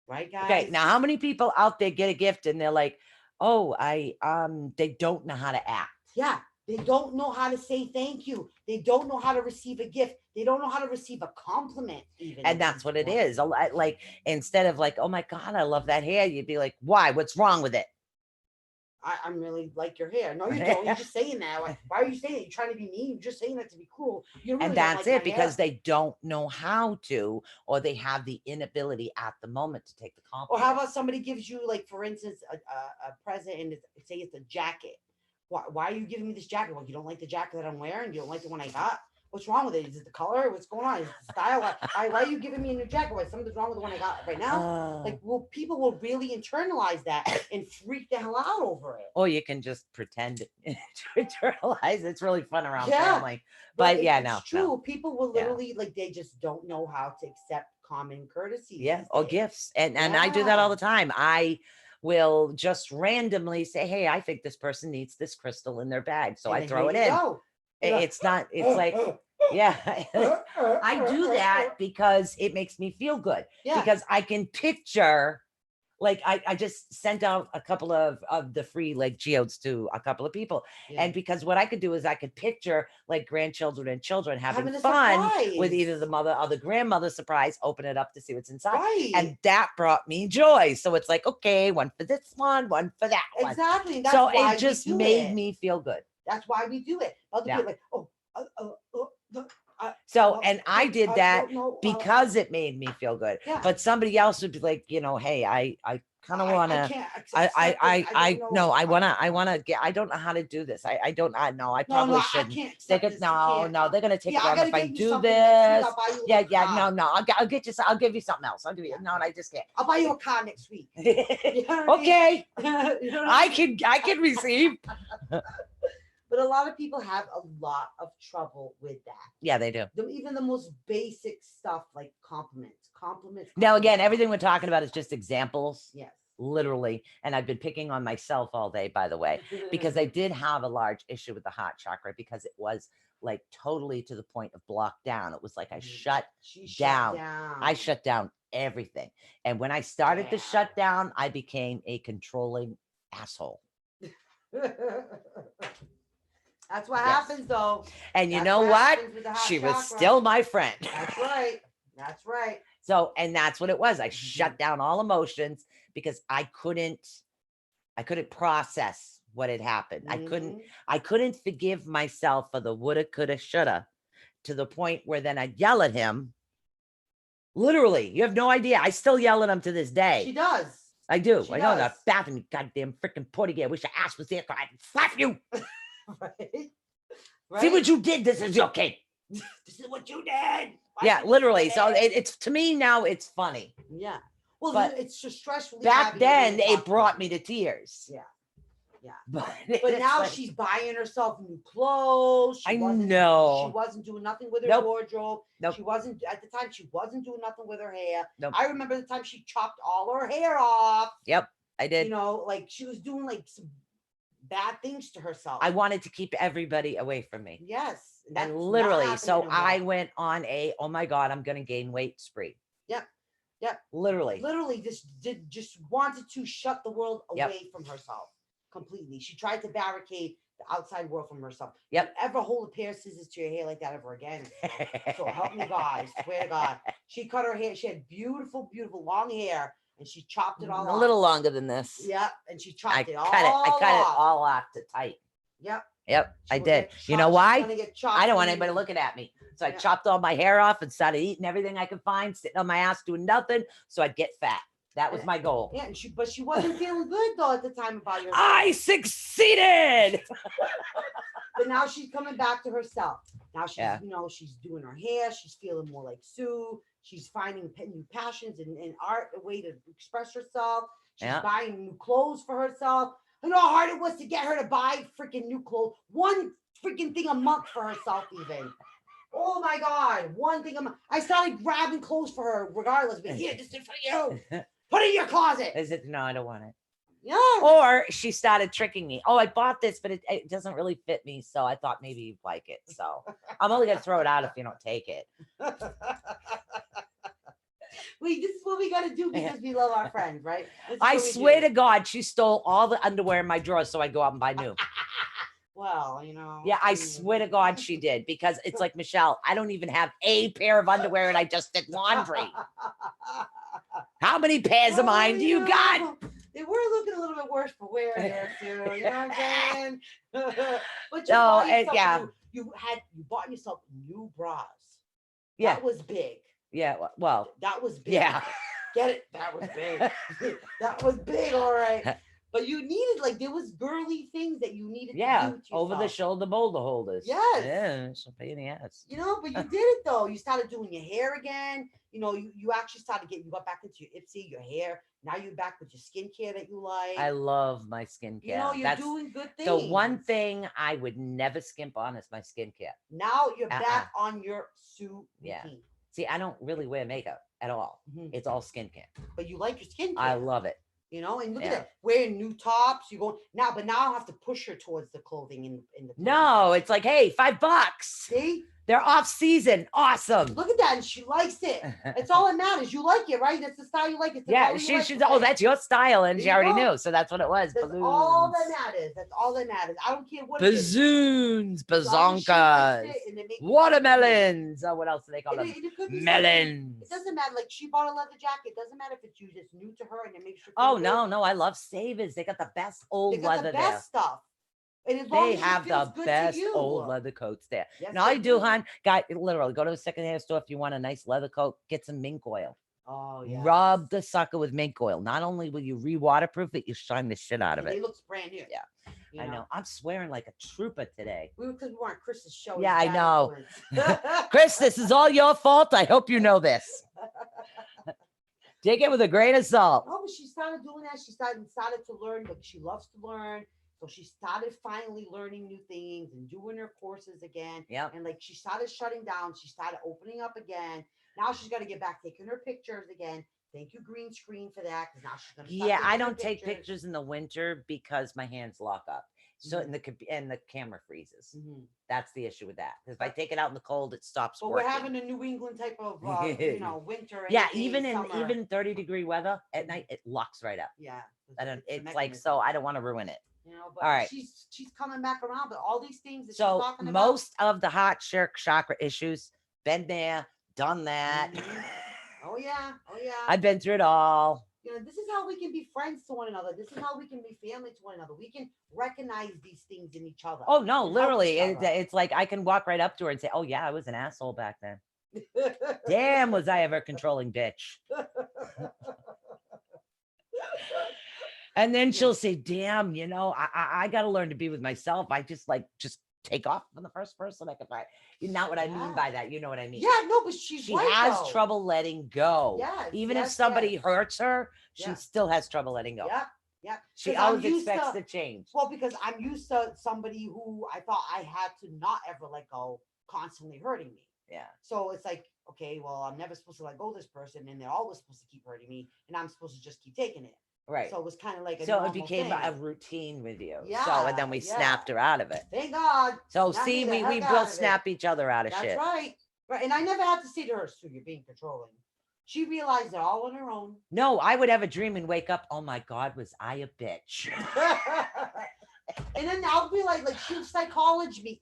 Right, guys? Okay, now how many people out there get a gift and they're like, oh, they don't know how to act. Yeah, they don't know how to say thank you. They don't know how to receive a gift. They don't know how to receive a compliment, even. And that's what it is. A lot, like, instead of like, oh my God, I love that hair, you'd be like, why? What's wrong with it? I'm really like your hair. No, you don't. You're just saying that. Why are you saying it? You're trying to be mean. You're just saying that to be cruel. You really And don't that's like it, my because hair. they don't know how to, or they have the inability at the moment to take the Or compliment. how about somebody gives you, like, for instance, a present, and say it's a jacket. Why are you giving me this jacket? Well, you don't like the jacket that I'm wearing. You don't like the one I got. What's wrong with it? Is it the color? What's going on? Is it the style? Why are you giving me a new jacket? Why something's wrong with the one I got right now? Like, well, people will really internalize that and freak the hell out over it. Or you can just pretend to internalize. It's really fun around Yeah, family. But yeah, it's no, true. no. People will Yeah. literally, like, they just don't know how to accept common courtesy. Yeah, or days. gifts. And I do that all Yeah. the time. I will just randomly say, hey, I think this person needs this crystal in their bag. So And I then throw it here you in. go. You're like, It's not, it's like, yeah. I do that because it makes me feel good. Yeah. Because I can picture, like, I just sent out a couple of the free, like, geodes to a couple of people. Yeah. And because what I could do is I could picture, like, grandchildren and children having Having a fun with surprise. either the mother or the grandmother, surprise, open it up to see what's inside. Right. And that brought me joy. So it's like, okay, one for this one for that one. Exactly. And that's So why it just we do made it. me feel good. That's why we do it. Other Yeah. people are like, So, and I did that don't know, because it made me feel good. Yeah. But somebody else would be like, you know, hey, I kind of want to, can't accept I don't no, know. I want to get, I don't know how to do this. I don't, I know, I probably I shouldn't. can't They accept could, this. no, they're going to take Yeah, it I wrong gotta if I get you do something next week. this. I'll buy you a Yeah, little car. no, I'll get you, I'll give you something else. I'll give you, no, I just can't. I'll buy you a car next week. You know what Okay. I mean? You know what I mean? I can receive. But a lot of people have a lot of trouble with that. Yeah, they do. Even the most basic stuff like compliments. Now, again, everything we're talking about is just examples. Yes. Literally. And I've been picking on myself all day, by the way, because I did have a large issue with the heart chakra, because it was like totally to the point of blocked down. It was like I shut down. I shut down everything. And when I started to shut down, I became a controlling asshole. That's what happens, though. And you That's know what what? happens with the heart She was chakra. still my friend. That's right. That's right. So, and that's what it was. I shut down all emotions because I couldn't process what had happened. I couldn't forgive myself for the woulda, coulda, shoulda, to the point where then I'd yell at him. Literally, you have no idea. I still yell at him to this day. She does. I do. She I know does. that bathroom, you goddamn freaking porty. I wish your ass was there. I'd slap you. Right. See what you did. This is your kid. This is what you did. Yeah, literally. So it's, to me now, it's funny. Yeah. Well, But it's just stressful. back then, it brought me to tears. Yeah. Yeah. But now like, she's buying herself new clothes. I know. She wasn't doing nothing with her Nope. wardrobe. Nope. She wasn't, at the time, she wasn't doing nothing with her hair. Nope. I remember the time she chopped all her hair off. Yep, I did. You know, like she was doing like some bad things to herself. I wanted to keep everybody away from me. Yes. And literally, so I went on a, oh my God, I'm going to gain weight spree. Yep. Yep. Literally. Literally just wanted to shut the world Yep. away from herself completely. She tried to barricade the outside world from herself. Yep. Don't ever hold a pair of scissors to your hair like that ever again. So help me God, I swear to God. She cut her hair. She had beautiful, beautiful long hair, and she chopped it all off. A little longer than this. Yeah, and she chopped it all I cut it off. all off to tight. Yep. Yep, She I will did. get You know chopped. why? She's gonna get chopped I don't want in- anybody looking at me. So I Yeah. chopped all my hair off and started eating everything I could find, sitting on my ass doing nothing, so I'd get fat. That was my goal. Yeah, and but she wasn't feeling good though at the time about your. I succeeded. But now she's coming back to herself. Now she's, Yeah. you know, she's doing her hair. She's feeling more like Sue. She's finding new passions in art, a way to express herself. She's Yeah. buying new clothes for herself. You know how hard it was to get her to buy freaking new clothes. One freaking thing a month for herself, even. Oh my God, one thing a month. I started grabbing clothes for her regardless. But here, this is for you. Put it in your closet. Is it? No, I don't want it. Yeah. Or she started tricking me. Oh, I bought this, but it doesn't really fit me. So I thought maybe you'd like it. So I'm only going to throw it out if you don't take it. Wait, this is what we got to do because we love our friends, right? I swear to God, she stole all the underwear in my drawer. So I go out and buy new. Well, you know. Yeah, I swear to God she did. Because it's like, Michelle, I don't even have a pair of underwear and I just did laundry. How many pairs of mine do you got? They were looking a little bit worse for wear there too. You know what I'm saying? But you No, bought yourself yeah. you bought yourself new bras. Yeah. That was big. Yeah. Well, That was big. yeah. Get it? That was big. That was big, all right. But you needed, like, there was girly things that you needed to do to Over the yourself. shoulder boulder holders. Yes. Yeah, it's a pain in the ass. You know, but you did it though. You started doing your hair again. You know, you actually started getting, you got back into your Ipsy, your hair. Now you're back with your skincare that you like. I love my skincare. You know, you're That's doing good things. the one thing I would never skimp on is my skincare. Now you're back on your suit Yeah. routine. See, I don't really wear makeup at all. Mhm. It's all skincare. But you like your skincare. I love it. You know, and look Yeah. at that, wearing new tops. You go now, but now I have to push her towards the clothing in the. No, it's like, hey, $5. See, They're off season. Awesome. look at that, and she likes it. It's all that matters. You like it, right? That's the style you like. It's the Yeah, color you like she's to oh, wear. that's your style, and There she you already go. knew. So that's what it was. That's Balloons. all that matters. That's all that matters. I don't care what it is. Bazoons, As long as she likes bazonkas, it and they make you feel watermelons. Oh, what else do they call good. them? It could be something- Melons. It doesn't matter. Like, she bought a leather jacket. It doesn't matter if it's you just new to her and it makes her feel Oh good. no, I love Savers. They got the best old They got leather the best stuff. And as long there. They as it have feels the good best to you. old leather coats there. Yes, And all they you do, hon, guy, literally go to a secondhand store if you want a nice leather coat. Get some mink oil. Oh yeah. Rub the sucker with mink oil. Not only will you re-waterproof it, you shine the shit out of And it. they look brand new. Yeah. You I know. I'm swearing like a trooper today. Because we weren't Chris's show. Yeah, I bad know. influence. Chris, this is all your fault. I hope you know this. Take it with a grain of salt. No, but she started doing that. She started to learn, but she loves to learn. So she started finally learning new things and doing her courses again. Yeah. And like she started shutting down. She started opening up again. Now she's got to get back taking her pictures again. Thank you, green screen, for that. Because now she's gonna. Yeah, I don't take pictures in the winter because my hands lock up. So and the camera freezes. Mm-hmm. That's the issue with that. Because if I take it out in the cold, it stops But working. we're having a New England type of winter. Yeah, anything, summer. even 30-degree weather at night, it locks right up. Yeah. I don't. the It's like mechanism. so. I don't want to ruin it. You know, but All right. she's coming back around. But all these things that she's So talking about. most of the hot chakra issues, been there, done that. Mhm. Oh yeah. I've been through it all. You know, this is how we can be friends to one another. This is how we can be family to one another. We can recognize these things in each other. Oh no, and help literally, each other. it's like I can walk right up to her and say, "Oh yeah, I was an asshole back then. Damn, was I ever a controlling bitch?" And then she'll say, "Damn, you know, I got to learn to be with myself. I just take off on the first person I can find." You know what I mean by that? You know what I mean? Yeah, no, but she has though. trouble letting go. Yes, Even if yes, somebody yes. hurts her, she Yeah. still has trouble letting go. Yeah. She 'Cause I'm always used expects to change. Well, because I'm used to somebody who I thought I had to not ever let go, constantly hurting me. Yeah. So it's like, okay, well, I'm never supposed to let go of this person, and they're always supposed to keep hurting me, and I'm supposed to just keep taking it. Right. So it was kind of like a So it normal became thing. a routine with you. So Yeah, and then we yeah. snapped her out of it. Thank God. So Snap see, me the we heck out both of it. snap each other out of That's shit. right. Right. And I never had to say to her, "Sue, you're being controlling." She realized it all on her own. No, I would have a dream and wake up. Oh my God, was I a bitch? And then I'll be like she'll psychology.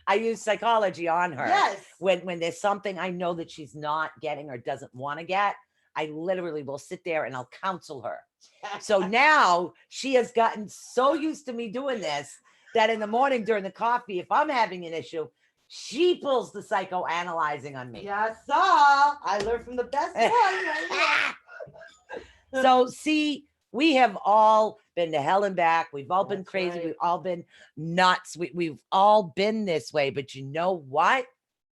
I use psychology on her. Yes. When there's something I know that she's not getting or doesn't want to get, I literally will sit there and I'll counsel her. So now she has gotten so used to me doing this that in the morning during the coffee, if I'm having an issue, she pulls the psychoanalyzing on me. Yes, sir. I learned from the best one. Right here. So see, we have all been to hell and back. We've all been That's crazy. right. We've all been nuts. We've all been this way. But you know what?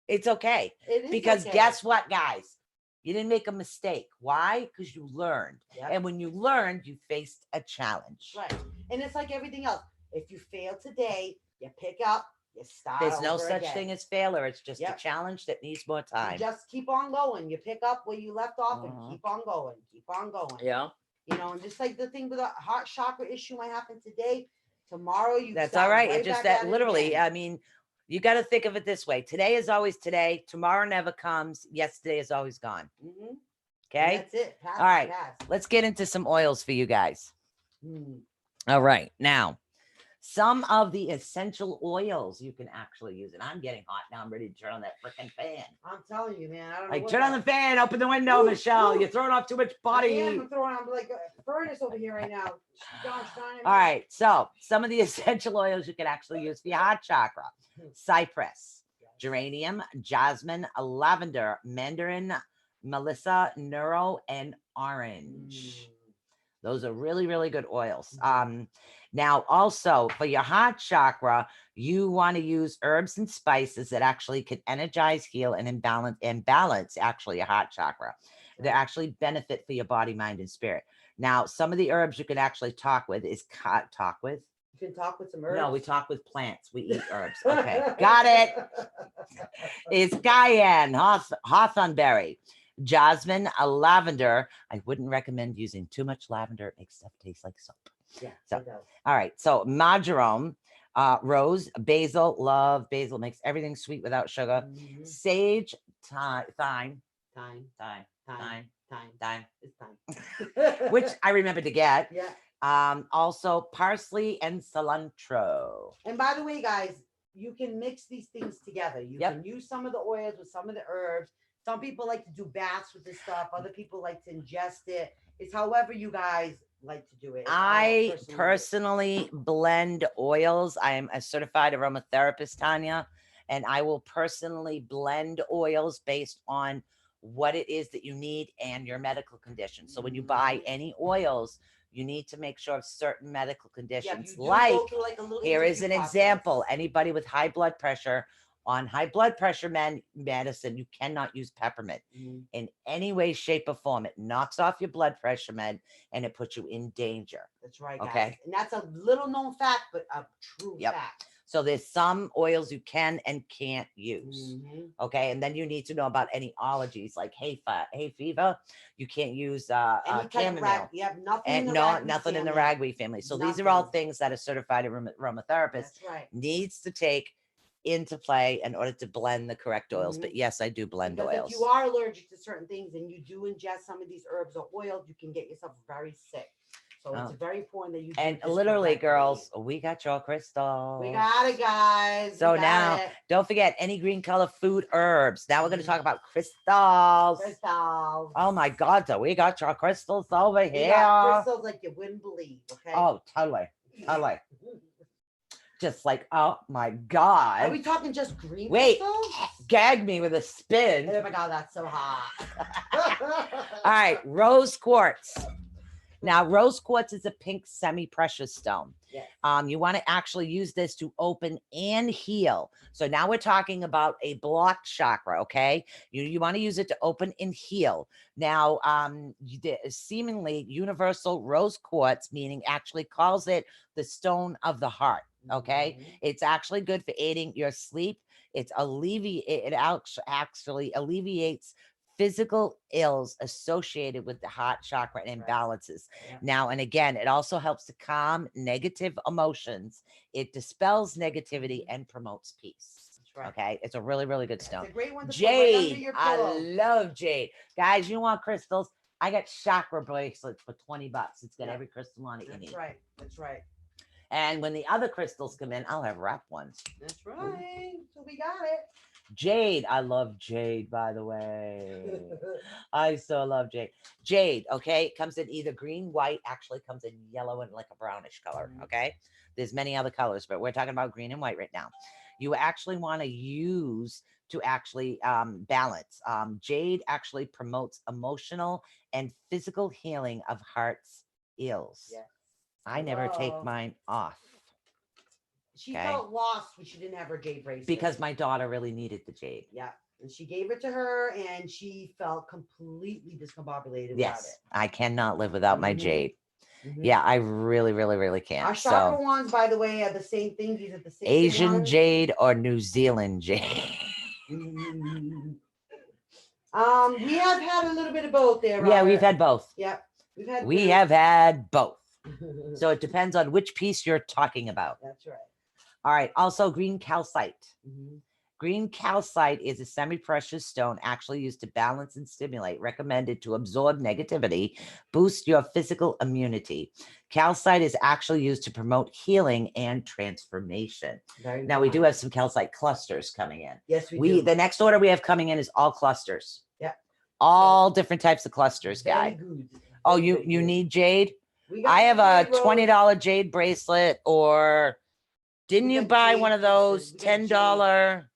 It's okay. It is Because okay. guess what, guys? You didn't make a mistake. Why? Because you learned. Yep. And when you learned, you faced a challenge. Right. And it's like everything else. If you fail today, you pick up You start There's no over such again. thing as failure. It's just a Yep. challenge that needs more You time. just keep on going. You pick up where you left off and Mhm. keep on going. Keep on going. Yeah. You know, and just like the thing with a heart chakra issue might happen today, tomorrow you That's start all right. right It's just back at that it literally, again. I mean, you got to think of it this way. Today is always today. Tomorrow never comes. Yesterday is always gone. Mhm. Okay. That's it. Pass All right. Pass. Let's get into some oils for you guys. Mm. All right. Now, some of the essential oils you can actually use. And I'm getting hot now. I'm ready to turn on that freaking fan. I'm telling you, man. I don't know. Like, what turn on the fan, open the window, Ooh, Michelle. ooh. You're throwing off too much body heat. I'm throwing on like a furnace over here right now. Gosh, darn it, All man. right. So, some of the essential oils you can actually use for your heart chakra: cypress, geranium, jasmine, lavender, mandarin, melissa, neuro, and orange. Those are really, really good oils. Now, also for your heart chakra, you want to use herbs and spices that actually can energize, heal, and balance actually your heart chakra. They actually benefit for your body, mind, and spirit. Now, some of the herbs you can actually talk with is talk with. You can talk with some herbs. No, we talk with plants. We eat herbs. Okay, got it. It's cayenne, hawthornberry, jasmine, lavender. I wouldn't recommend using too much lavender. It makes stuff taste like soap. Yeah. So, it does. all right. So marjoram, rose, basil. Love basil. Makes everything sweet without sugar. Mhm. Sage, thyme, Time. It's time. which I remember to get. Yeah. Also parsley and cilantro. And by the way, guys, you can mix these things together. You Yep. can use some of the oils with some of the herbs. Some people like to do baths with this stuff. Other people like to ingest it. It's however you guys like to do it. It's all I personal. personally blend oils. I am a certified aromatherapist, Tanya, and I will personally blend oils based on what it is that you need and your medical condition. So when you buy any oils, you need to make sure of certain medical Yeah, conditions. you do Like, go through like a little here is interview an process. example. Anybody with high blood pressure, on high blood pressure medicine, you cannot use peppermint in any way, shape, or form. It knocks off your blood pressure med and it puts you in danger. That's right, guys. Okay. And that's a little known fact, but a true Yep. fact. So there's some oils you can and can't use. Mhm. Okay. And then you need to know about any allergies like hay fever. You can't use Any type of chamomile. rag, you have nothing in And the no, ragweed nothing in the family. ragweed family. So these are all Nothing. things that a certified aromatherapist That's right. needs to take into play in order to blend the correct oils. But yes, I do blend Because oils. if you are allergic to certain things and you do ingest some of these herbs or oils, you can get yourself very sick. So it's very important that you do And this literally, correctly. girls, we got your crystals. We got it, guys. So We got now, it. don't forget any green color food herbs. Now we're going to talk about crystals. Crystals. Oh my God, so we got your crystals over We here. got crystals like you wouldn't believe. Okay. Oh, totally. Totally. Just like, oh my God. Are we talking just green Wait, crystals? gag me with a spin. Oh my God, that's so hot. All right, rose quartz. Now, rose quartz is a pink semi-precious stone. Yes. You want to actually use this to open and heal. So now we're talking about a blocked chakra, okay? You want to use it to open and heal. Now, seemingly universal rose quartz, meaning actually calls it the stone of the heart, okay? It's actually good for aiding your sleep. It actually alleviates physical ills associated with the heart chakra and imbalances. Yeah. Now, and again, it also helps to calm negative emotions. It dispels negativity and promotes peace. Right. Okay. It's a really, really good stone. It's a great one to Jade. put right under your pillow. I love jade. Guys, you want crystals? I got chakra bracelets for $20. It's got every crystal on it you need. That's right. That's right. And when the other crystals come in, I'll have wrap ones. That's right. So we got it. Jade. I love jade, by the way. I so love jade. Jade, okay, comes in either green, white, actually comes in yellow and like a brownish color, okay? There's many other colors, but we're talking about green and white right now. You actually want to use to actually balance. Jade actually promotes emotional and physical healing of heart's ills. Yes. I never take mine off. She felt lost when she didn't have her jade bracelet. Because my daughter really needed the jade. Yeah. And she gave it to her and she felt completely discombobulated yes, without it. I cannot live without my jade. Yeah, I really, really, really can't. Our chakra wands, by the way, are the same thing. These are the same Asian ones. jade or New Zealand jade? We have had a little bit of both there. Yeah, we've Robert. had both. Yep, We have had both. So it depends on which piece you're talking about. That's right. All right. Also, green calcite. Mhm. Green calcite is a semi-precious stone actually used to balance and stimulate, recommended to absorb negativity, boost your physical immunity. Calcite is actually used to promote healing and transformation. Very Now, we do fine. have some calcite clusters coming in. Yes, we do. The next order we have coming in is all clusters. Yep. All different types of clusters, Very guy. good. Oh, Very, you very you good. need jade? We got I have the a jade rose. $20 jade bracelet, or didn't We you got buy jade one of pieces. those We got jade. $10?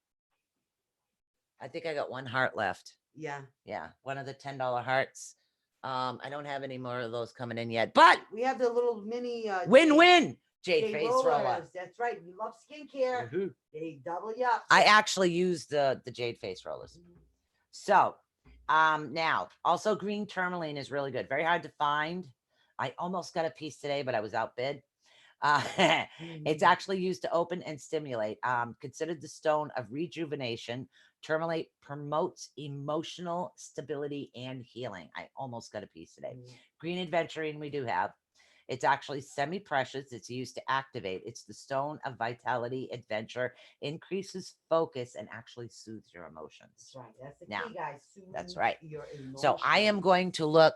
I think I got one heart left. Yeah. Yeah, one of the $10 hearts. I don't have any more of those coming in yet, but We have the little mini win-win jade jade face rollers. roller. That's right. We love skincare. Mhm. They double you up. I actually use the jade face rollers. So now also green tourmaline is really good. Very hard to find. I almost got a piece today, but I was outbid. It's actually used to open and stimulate. Considered the stone of rejuvenation. Tourmaline promotes emotional stability and healing. I almost got a piece today. Green aventurine we do have. It's actually semi-precious. It's used to activate. It's the stone of vitality, adventure, increases focus, and actually soothes your emotions. That's right. That's the Now, key, guys. Soothe that's right. Your emotions. So I am going to look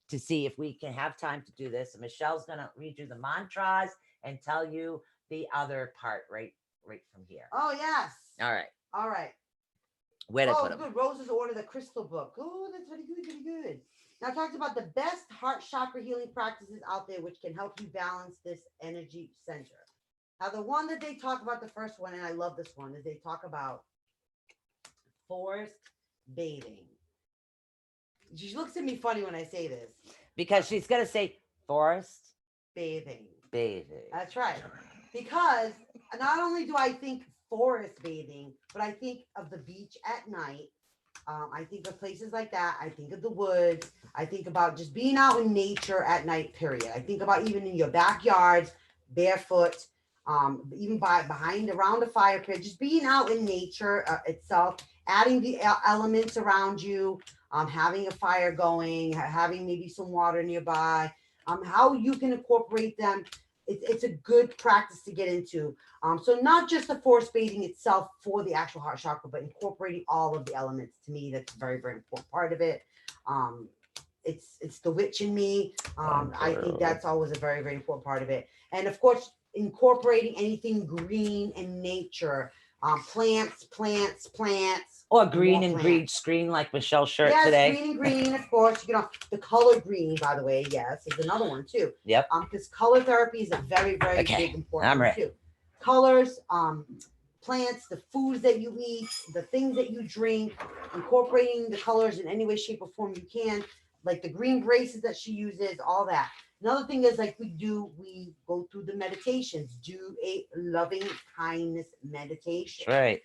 to see if we can have time to do this. And Michelle's going to read you the mantras and tell you the other part right from here. Oh yes. All right. All right. Where did I Oh, put them? good. Roses ordered the crystal book. Oh, that's very good. Very good. Now, I talked about the best heart chakra healing practices out there, which can help you balance this energy center. Now, the one that they talk about, the first one, and I love this one, is they talk about forest bathing. She looks at me funny when I say this. Because she's going to say forest Bathing. bathing. That's right. Because not only do I think forest bathing, but I think of the beach at night. I think of places like that. I think of the woods. I think about just being out in nature at night, period. I think about even in your backyards, barefoot, even behind around a fire pit, just being out in nature itself, adding the elements around you, having a fire going, having maybe some water nearby, how you can incorporate them. It's a good practice to get into. So not just the forest bathing itself for the actual heart chakra, but incorporating all of the elements. To me, that's a very, very important part of it. It's the witch in me. I think that's always a very, very important part of it. And of course, incorporating anything green and nature, plants. Or green and plants. green screen like Michelle's shirt Yes, today. green and green, of course. You know, the color green, by the way, yes, is another one too. Yep. Because color therapy is a very, very big important I'm one ready. too. Colors, plants, the foods that you eat, the things that you drink, incorporating the colors in any way, shape, or form you can, like the green braces that she uses, all that. Another thing is like we go through the meditations, do a loving kindness meditation. That's right.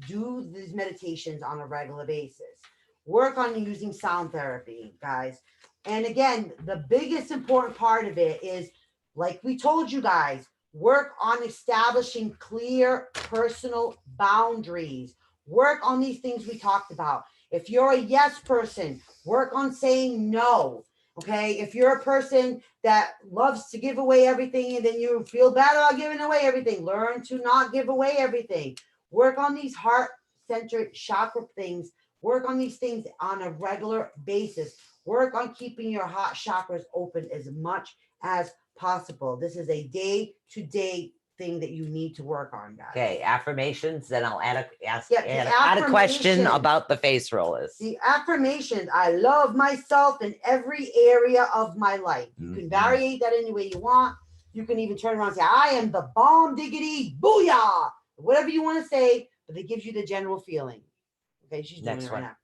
Do these meditations on a regular basis. Work on using sound therapy, guys. And again, the biggest important part of it is, like we told you guys, work on establishing clear personal boundaries. Work on these things we talked about. If you're a yes person, work on saying no. Okay. If you're a person that loves to give away everything and then you feel bad about giving away everything, learn to not give away everything. Work on these heart-centered chakra things. Work on these things on a regular basis. Work on keeping your heart chakras open as much as possible. This is a day-to-day thing that you need to work on, guys. Okay, affirmations. Then I'll add a affirmation. question about the face rollers. The affirmations: I love myself in every area of my life. You can vary that any way you want. You can even turn around and say, I am the bomb diggity booyah. Whatever you want to say, but it gives you the general feeling. Okay, she's doing it right now.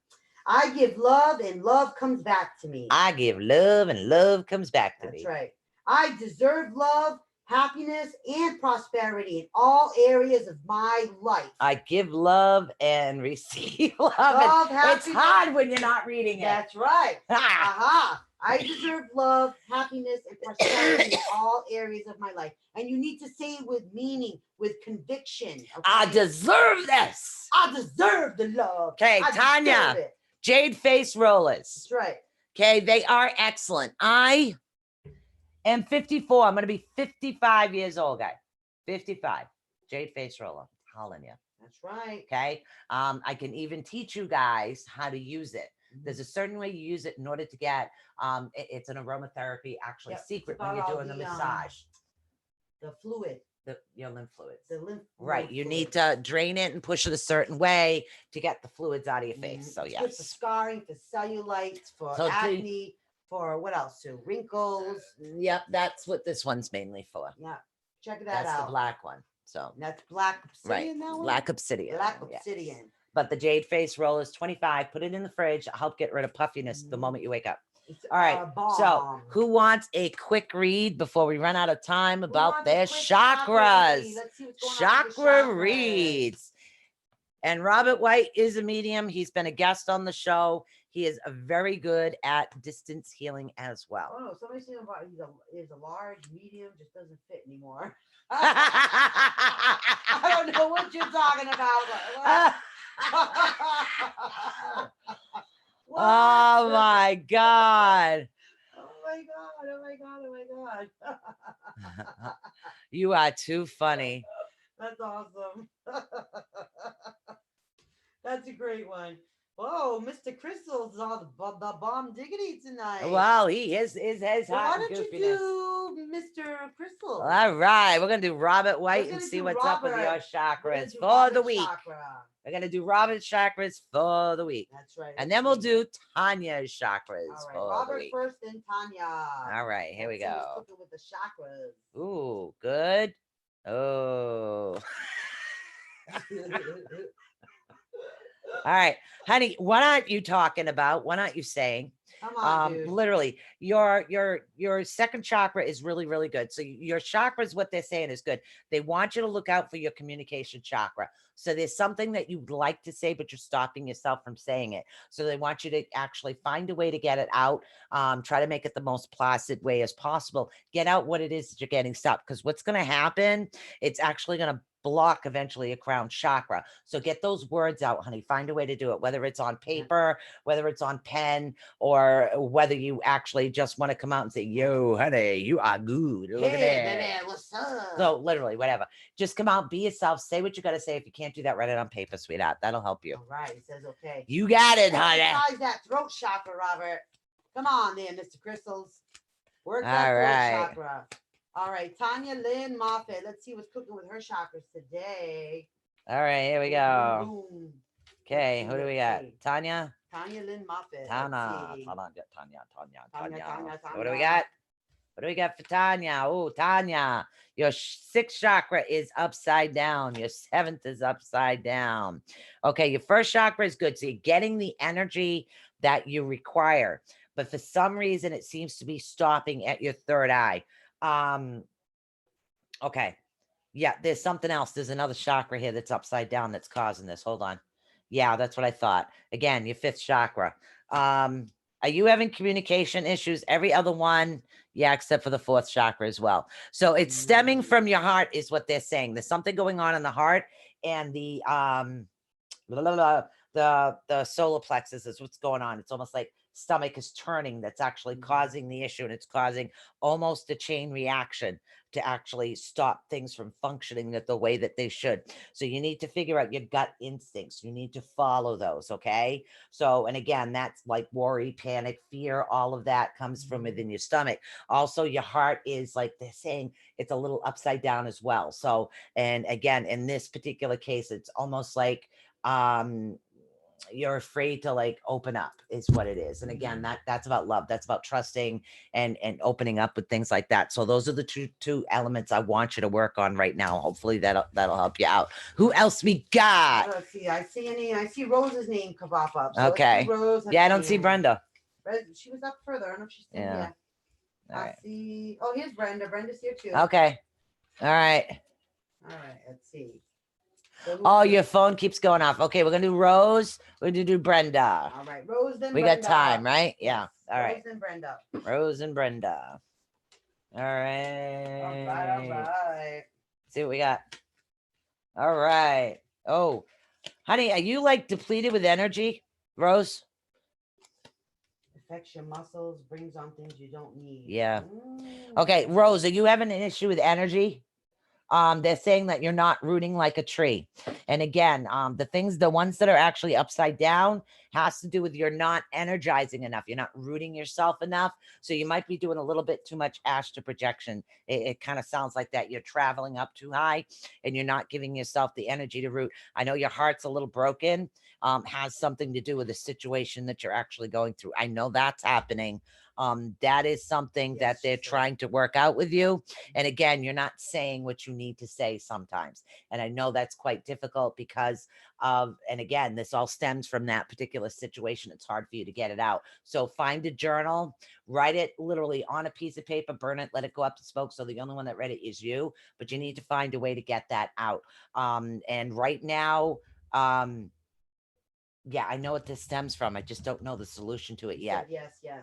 I give love and love comes back to me. I give love and love comes back to me. That's right. I deserve love, happiness, and prosperity in all areas of my life. I give love and receive love. Love, It's hard when you're not reading it. That's right. Aha. I deserve love, happiness, and prosperity in all areas of my life. And you need to say it with meaning, with conviction. Okay? I deserve this. I deserve the love. Okay, I Tanya. deserve it. Jade face rollers. That's right. Okay, they are excellent. I am 54. I'm going to be 55 years old, guy. 55. Jade face roller. Telling you. That's right. Okay. I can even teach you guys how to use it. There's a certain way you use it in order to get it's an aromatherapy actually Yep, secret it's when you're about doing the the, massage. The fluid. Your lymph fluids. The lymph Right. You fluid. need to drain it and push it a certain way to get the fluids out of your face. So It's good for yes. scarring, for cellulite, for So acne, for what else too? Wrinkles. Yep, that's what this one's mainly for. Yeah. Check that That's out. the black one. So And that's black right. obsidian. That one? Black obsidian. Black yes. obsidian. But the jade face roll is 25. Put it in the fridge. Help get rid of puffiness the moment you wake up. It's All right. So bomb. who wants a quick read before we run out of time Who about wants a their quick chakras? read? Let's see what's going on with the Chakra chakras. reads. And Robert White is a medium. He's been a guest on the show. He is very good at distance healing as well. Oh no, somebody's saying about he's a large, medium, just doesn't fit anymore. I don't know what you're talking about. What? Oh my God. Oh my God. Oh my God. Oh my God. You are too funny. That's awesome. That's a great one. Whoa, Mr. Crystal's on the bomb diggity tonight. Well, he is his So why hot don't you goofiness. do Mr. Crystal? All right, we're gonna do Robert White We're and gonna see do what's up with your Robert. We're gonna chakras do for the Robert week. chakra. We're gonna do Robert's chakras for the week. That's right. And then we'll do Tanya's chakras All right, for the Robert week. first, then Tanya. All right, here we Let's see what's go. cooking with the chakras. Ooh, good. Oh. All right, honey, what aren't you talking about? What aren't you saying? Come on, dude. Literally, your second chakra is really, really good. So your chakra is what they're saying is good. They want you to look out for your communication chakra. So there's something that you'd like to say, but you're stopping yourself from saying it. So they want you to actually find a way to get it out. Try to make it the most placid way as possible. Get out what it is that you're getting stuck. Because what's going to happen, it's actually going to block eventually a crown chakra. So get those words out, honey. Find a way to do it, whether it's on paper, whether it's on pen, or whether you actually just want to come out and say, yo, honey, you are good. Look at that. Baby, what's up? So literally, whatever. Just come out, be yourself, say what you got to say. If you can't do that, write it on paper, sweetheart. That'll help you. All right, he says okay. You got it, honey. Exercise that throat chakra, Robert. Come on there, Mr. Crystals. Work that All throat right. chakra. All right, Tanya Lynn Moffat. Let's see what's cooking with her chakras today. All right, here we Boom, go. boom, boom. Okay, Let's who do we see, got? let's see. Tanya? Tanya Lynn Moffat. Tanya. Let's see. Tanya. Tanya. What do we got? What do we got for Tanya? Oh, Tanya, your sixth chakra is upside down. Your seventh is upside down. Okay, your first chakra is good. So you're getting the energy that you require. But for some reason, it seems to be stopping at your third eye. Okay. Yeah, there's something else. There's another chakra here that's upside down that's causing this. Hold on. Yeah, that's what I thought. Again, your fifth chakra. Are you having communication issues? Every other one, yeah, except for the fourth chakra as well. So it's stemming from your heart, is what they're saying. There's something going on in the heart, and the solar plexus is what's going on. It's almost like stomach is turning. That's actually causing the issue, and it's causing almost a chain reaction to actually stop things from functioning the way that they should. So you need to figure out your gut instincts. You need to follow those. Okay. So, and again, that's like worry, panic, fear, all of that comes from within your stomach. Also, your heart is, like they're saying, it's a little upside down as well. So, and again, in this particular case, it's almost like, you're afraid to like open up is what it is. And again, that's about love. That's about trusting and opening up with things like that. So those are the two elements I want you to work on right now. Hopefully that'll help you out. Who else we got? Let's see. I see Rose's name pop up. So Okay. Rose. Yeah, I don't see Brenda. She was up further. I don't know if she's still Yeah. here. All right. See. Oh, here's Brenda. Brenda's here too. Okay. All right. All right. Let's see. So Oh, your phone keeps going off. Okay, we're gonna do Rose. We're gonna do Brenda. All right, Rose. Then We Brenda. got time, right? Yeah. All right. Rose and Brenda. Rose and Brenda. All right. All right. See what we got. All right. Oh, honey, are you like depleted with energy, Rose? Affects your muscles, brings on things you don't need. Yeah. Okay, Rose, are you having an issue with energy? They're saying that you're not rooting like a tree. And again, the ones that are actually upside down has to do with you're not energizing enough. You're not rooting yourself enough. So you might be doing a little bit too much astral projection. It kind of sounds like that you're traveling up too high and you're not giving yourself the energy to root. I know your heart's a little broken, has something to do with the situation that you're actually going through. I know that's happening. That is something that they're trying to work out with you. And again, you're not saying what you need to say sometimes. And I know that's quite difficult because and again, this all stems from that particular situation. It's hard for you to get it out. So find a journal, write it literally on a piece of paper, burn it, let it go up to smoke. So the only one that read it is you, but you need to find a way to get that out. And right now, yeah, I know what this stems from. I just don't know the solution to it yet. Yes. Yeah.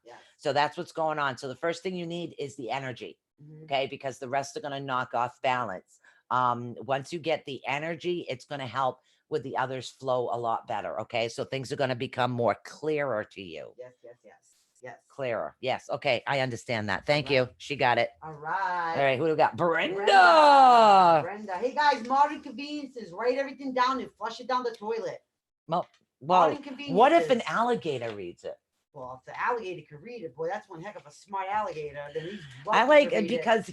Yes. So that's what's going on. So the first thing you need is the energy. Okay, because the rest are going to knock off balance. Once you get the energy, it's going to help with the others flow a lot better. Okay, so things are going to become more clearer to you. Yes. Clearer. Yes. Okay, I understand that. Thank you. She got it. All right. All right, who do we got? Brenda. Brenda. Hey guys, modern conveniences. Write everything down and flush it down the toilet. Well, Modern what if an conveniences. alligator reads it? Well, if the alligator could read it, boy, that's one heck of a smart alligator. Then he's I welcome like to it read because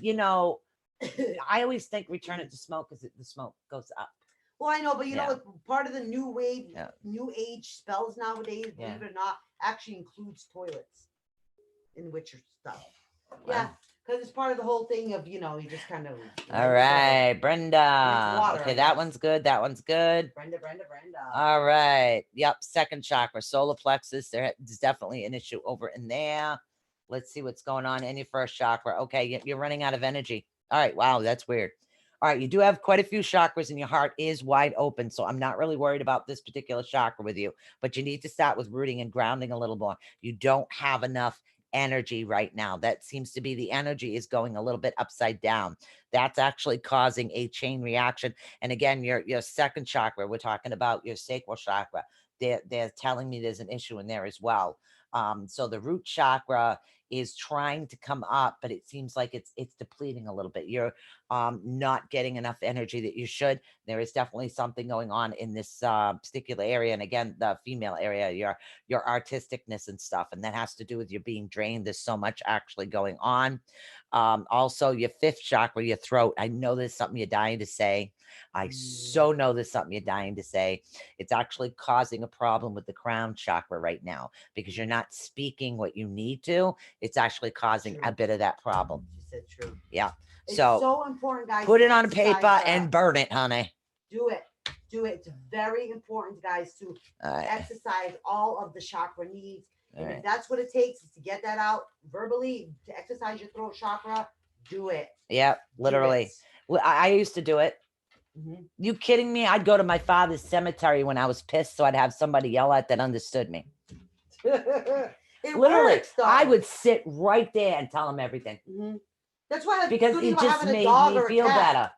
I always think return it to smoke because the smoke goes up. Well, I know, but you Yeah. know what? Part of the new wave, Yeah. new age spells nowadays, Yeah. believe it or not, actually includes toilets in Witcher stuff. Wow. Yeah, because it's part of the whole thing of you just kind of. All right, Brenda. water, Okay, I that guess. one's good. That one's good. Brenda. All right. Yep. Second chakra, solar plexus. There's definitely an issue over in there. Let's see what's going on in your first chakra. Okay, you're running out of energy. All right. Wow, that's weird. All right, you do have quite a few chakras and your heart is wide open. So I'm not really worried about this particular chakra with you, but you need to start with rooting and grounding a little more. You don't have enough energy right now. That seems to be the energy is going a little bit upside down. That's actually causing a chain reaction. And again, your second chakra, we're talking about your sacral chakra. They're telling me there's an issue in there as well. So the root chakra is trying to come up, but it seems like it's depleting a little bit. You're not getting enough energy that you should. There is definitely something going on in this particular area. And again, the female area, your artisticness and stuff. And that has to do with you being drained. There's so much actually going on. Also your fifth chakra, your throat. I know there's something you're dying to say. I so know there's something you're dying to say. It's actually causing a problem with the crown chakra right now because you're not speaking what you need to. It's actually causing a bit of that problem. She said true. Yeah. It's So so important, guys. put to it on exercise paper that. and burn it, honey. Do it. It's very important, guys, to exercise all of the chakra needs. And if that's what it takes is to get that out verbally, to exercise your throat chakra, do it. Yep, literally. Well, I used to do it. You kidding me? I'd go to my father's cemetery when I was pissed, so I'd have somebody yell at that understood me. Literally, works, though. I would sit right there and tell him everything. That's why because it just made me feel better.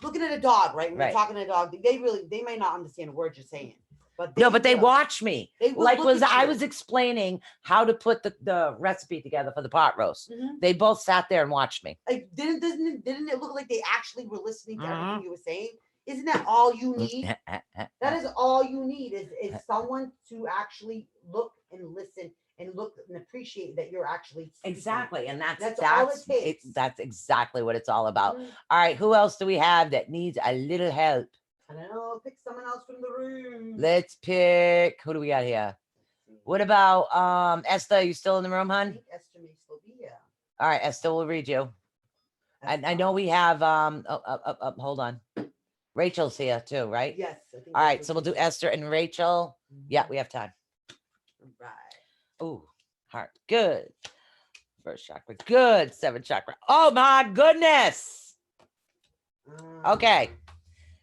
Looking at a dog, right? When you're talking to a dog, they may not understand the words you're saying. But they watch me. They I was explaining how to put the recipe together for the pot roast. They both sat there and watched me. Like, didn't it look like they actually were listening to everything you were saying? Isn't that all you need? That is all you need is someone to actually look and listen and look and appreciate that you're actually speaking. Exactly. And that's all it takes. That's exactly what it's all about. All right. Who else do we have that needs a little help? I don't know. Pick someone else from the room. Let's pick. Who do we got here? What about Esther? Are you still in the room, hon? I think Esther may still be here. All right, Esther will read you. And I know we have hold on. Rachel's here too, right? Yes. All right, so we'll do Esther and Rachel. Yeah, we have time. Right. Oh, heart. Good. First chakra. Good. Seventh chakra. Oh my goodness. Okay.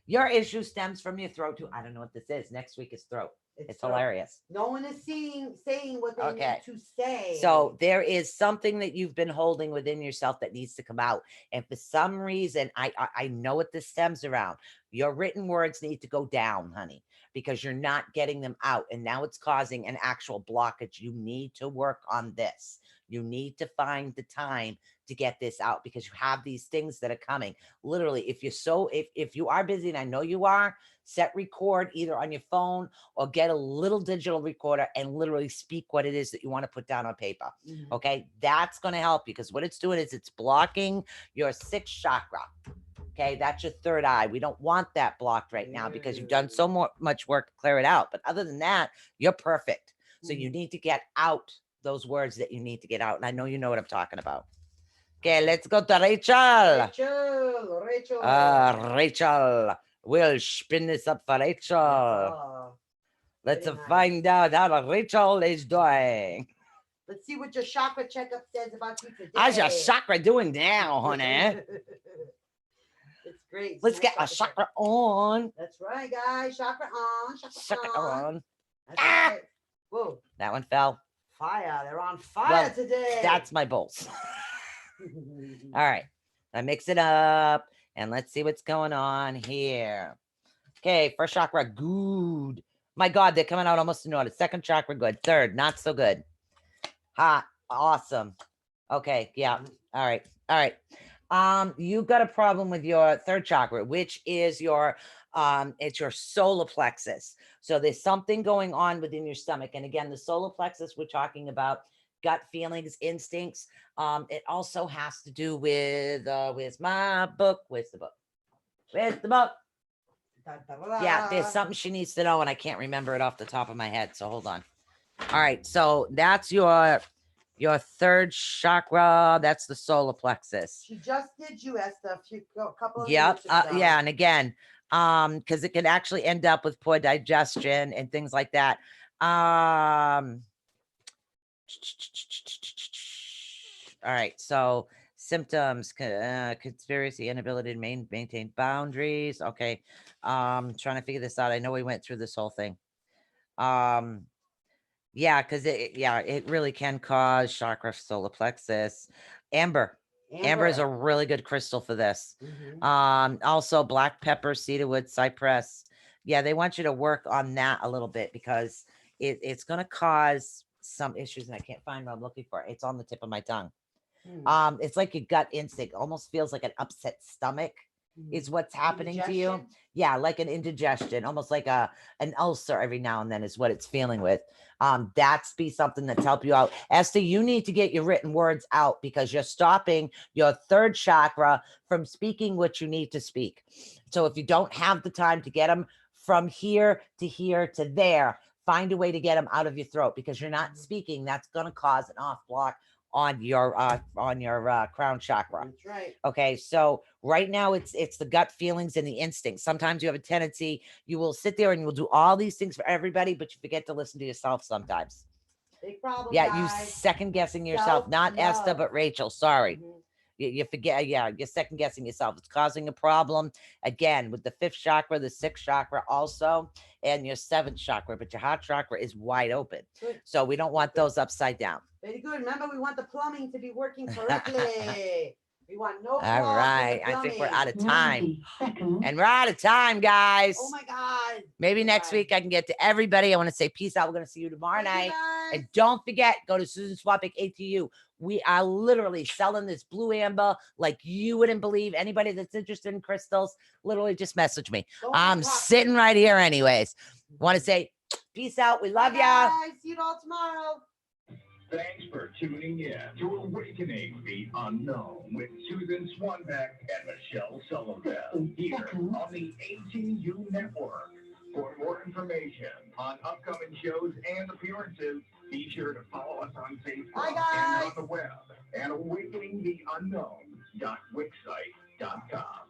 Your issue stems from your throat too. I don't know what this is. Next week is throat. It's throat. hilarious. No one is saying what they Okay. need to say. So there is something that you've been holding within yourself that needs to come out. And for some reason, I know what this stems around. Your written words need to go down, honey, because you're not getting them out. And now it's causing an actual blockage. You need to work on this. You need to find the time to get this out because you have these things that are coming. Literally, if you are busy, and I know you are, set record either on your phone or get a little digital recorder and literally speak what it is that you want to put down on paper. Mhm. Okay. That's going to help you because what it's doing is it's blocking your sixth chakra. Okay. That's your third eye. We don't want that blocked right now because you've done so much work to clear it out. But other than that, you're perfect. So you need to get out those words that you need to get out. And I know you know what I'm talking about. Okay. Let's go to Rachel. Rachel. Rachel. We'll spin this up for Rachel. Let's find out how Rachel is doing. Let's see what your chakra checkup says about you today. How's your chakra doing now, honey? It's great. Let's get a chakra on. That's right, guys. Chakra on. Chakra on. That's right. Whoa. That one fell. Fire. They're on fire today. That's my bowls. All right. I mix it up and let's see what's going on here. Okay, first chakra, good. My God, they're coming out almost in order. Second chakra, good. Third, not so good. Hot, awesome. Okay, yeah. All right, all right. You got a problem with your third chakra, which is your it's your solar plexus. So there's something going on within your stomach. And again, the solar plexus, we're talking about gut feelings, instincts. It also has to do with where's my book? Where's the book? Where's the book? Yeah, there's something she needs to know, and I can't remember it off the top of my head. So hold on. All right, so that's your third chakra. That's the solar plexus. She just did you, Esther, a couple of Yep. minutes ago. Yeah, and again, because it can actually end up with poor digestion and things like that. All right, so symptoms, conspiracy, inability to maintain boundaries. Okay, trying to figure this out. I know we went through this whole thing. Yeah, because it really can cause chakra, solar plexus. Amber is a really good crystal for this. Also black pepper, cedarwood, cypress. Yeah, they want you to work on that a little bit because it's going to cause some issues, and I can't find what I'm looking for. It's on the tip of my tongue. It's like your gut instinct, almost feels like an upset stomach is what's happening to you. Yeah, like an indigestion, almost like an ulcer every now and then is what it's feeling with. That's be something that's help you out. Esther, you need to get your written words out because you're stopping your third chakra from speaking what you need to speak. So if you don't have the time to get them from here to there, find a way to get them out of your throat because you're not speaking. That's going to cause an off block on your crown chakra. That's right. Okay, so right now it's the gut feelings and the instincts. Sometimes you have a tendency, you will sit there and you will do all these things for everybody, but you forget to listen to yourself sometimes. Big problem. Yeah, guys. you second guessing yourself, not Esther, but Rachel. Sorry. You forget, you're second guessing yourself. It's causing a problem again with the fifth chakra, the sixth chakra also, and your seventh chakra, but your heart chakra is wide open. Good. So we don't want those upside down. Very good. Remember, we want the plumbing to be working correctly. We want no. All right. I think we're out of time. And we're out of time, guys. Oh my God. Maybe next week I can get to everybody. I want to say peace out. We're going to see you tomorrow night. And don't forget, go to Susan Swapic ATU. We are literally selling this blue amber like you wouldn't believe. Anybody that's interested in crystals, literally just message me. I'm sitting right here anyways. Want to say peace out. We love ya. See you all tomorrow. Thanks for tuning in to Awakening the Unknown with Susan Swanbeck and Michelle Sullivan here on the ATU Network. For more information on upcoming shows and appearances, be sure to follow us on Facebook and on the web at awakeningtheunknown.wixsite.com.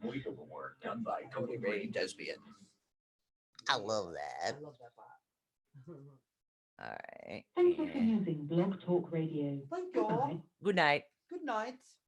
Voiceover work done by Tony Ray Desbian. I love that. I love that part. All right. Thank you for using Blog Talk Radio. Thank you. Good night. Good night.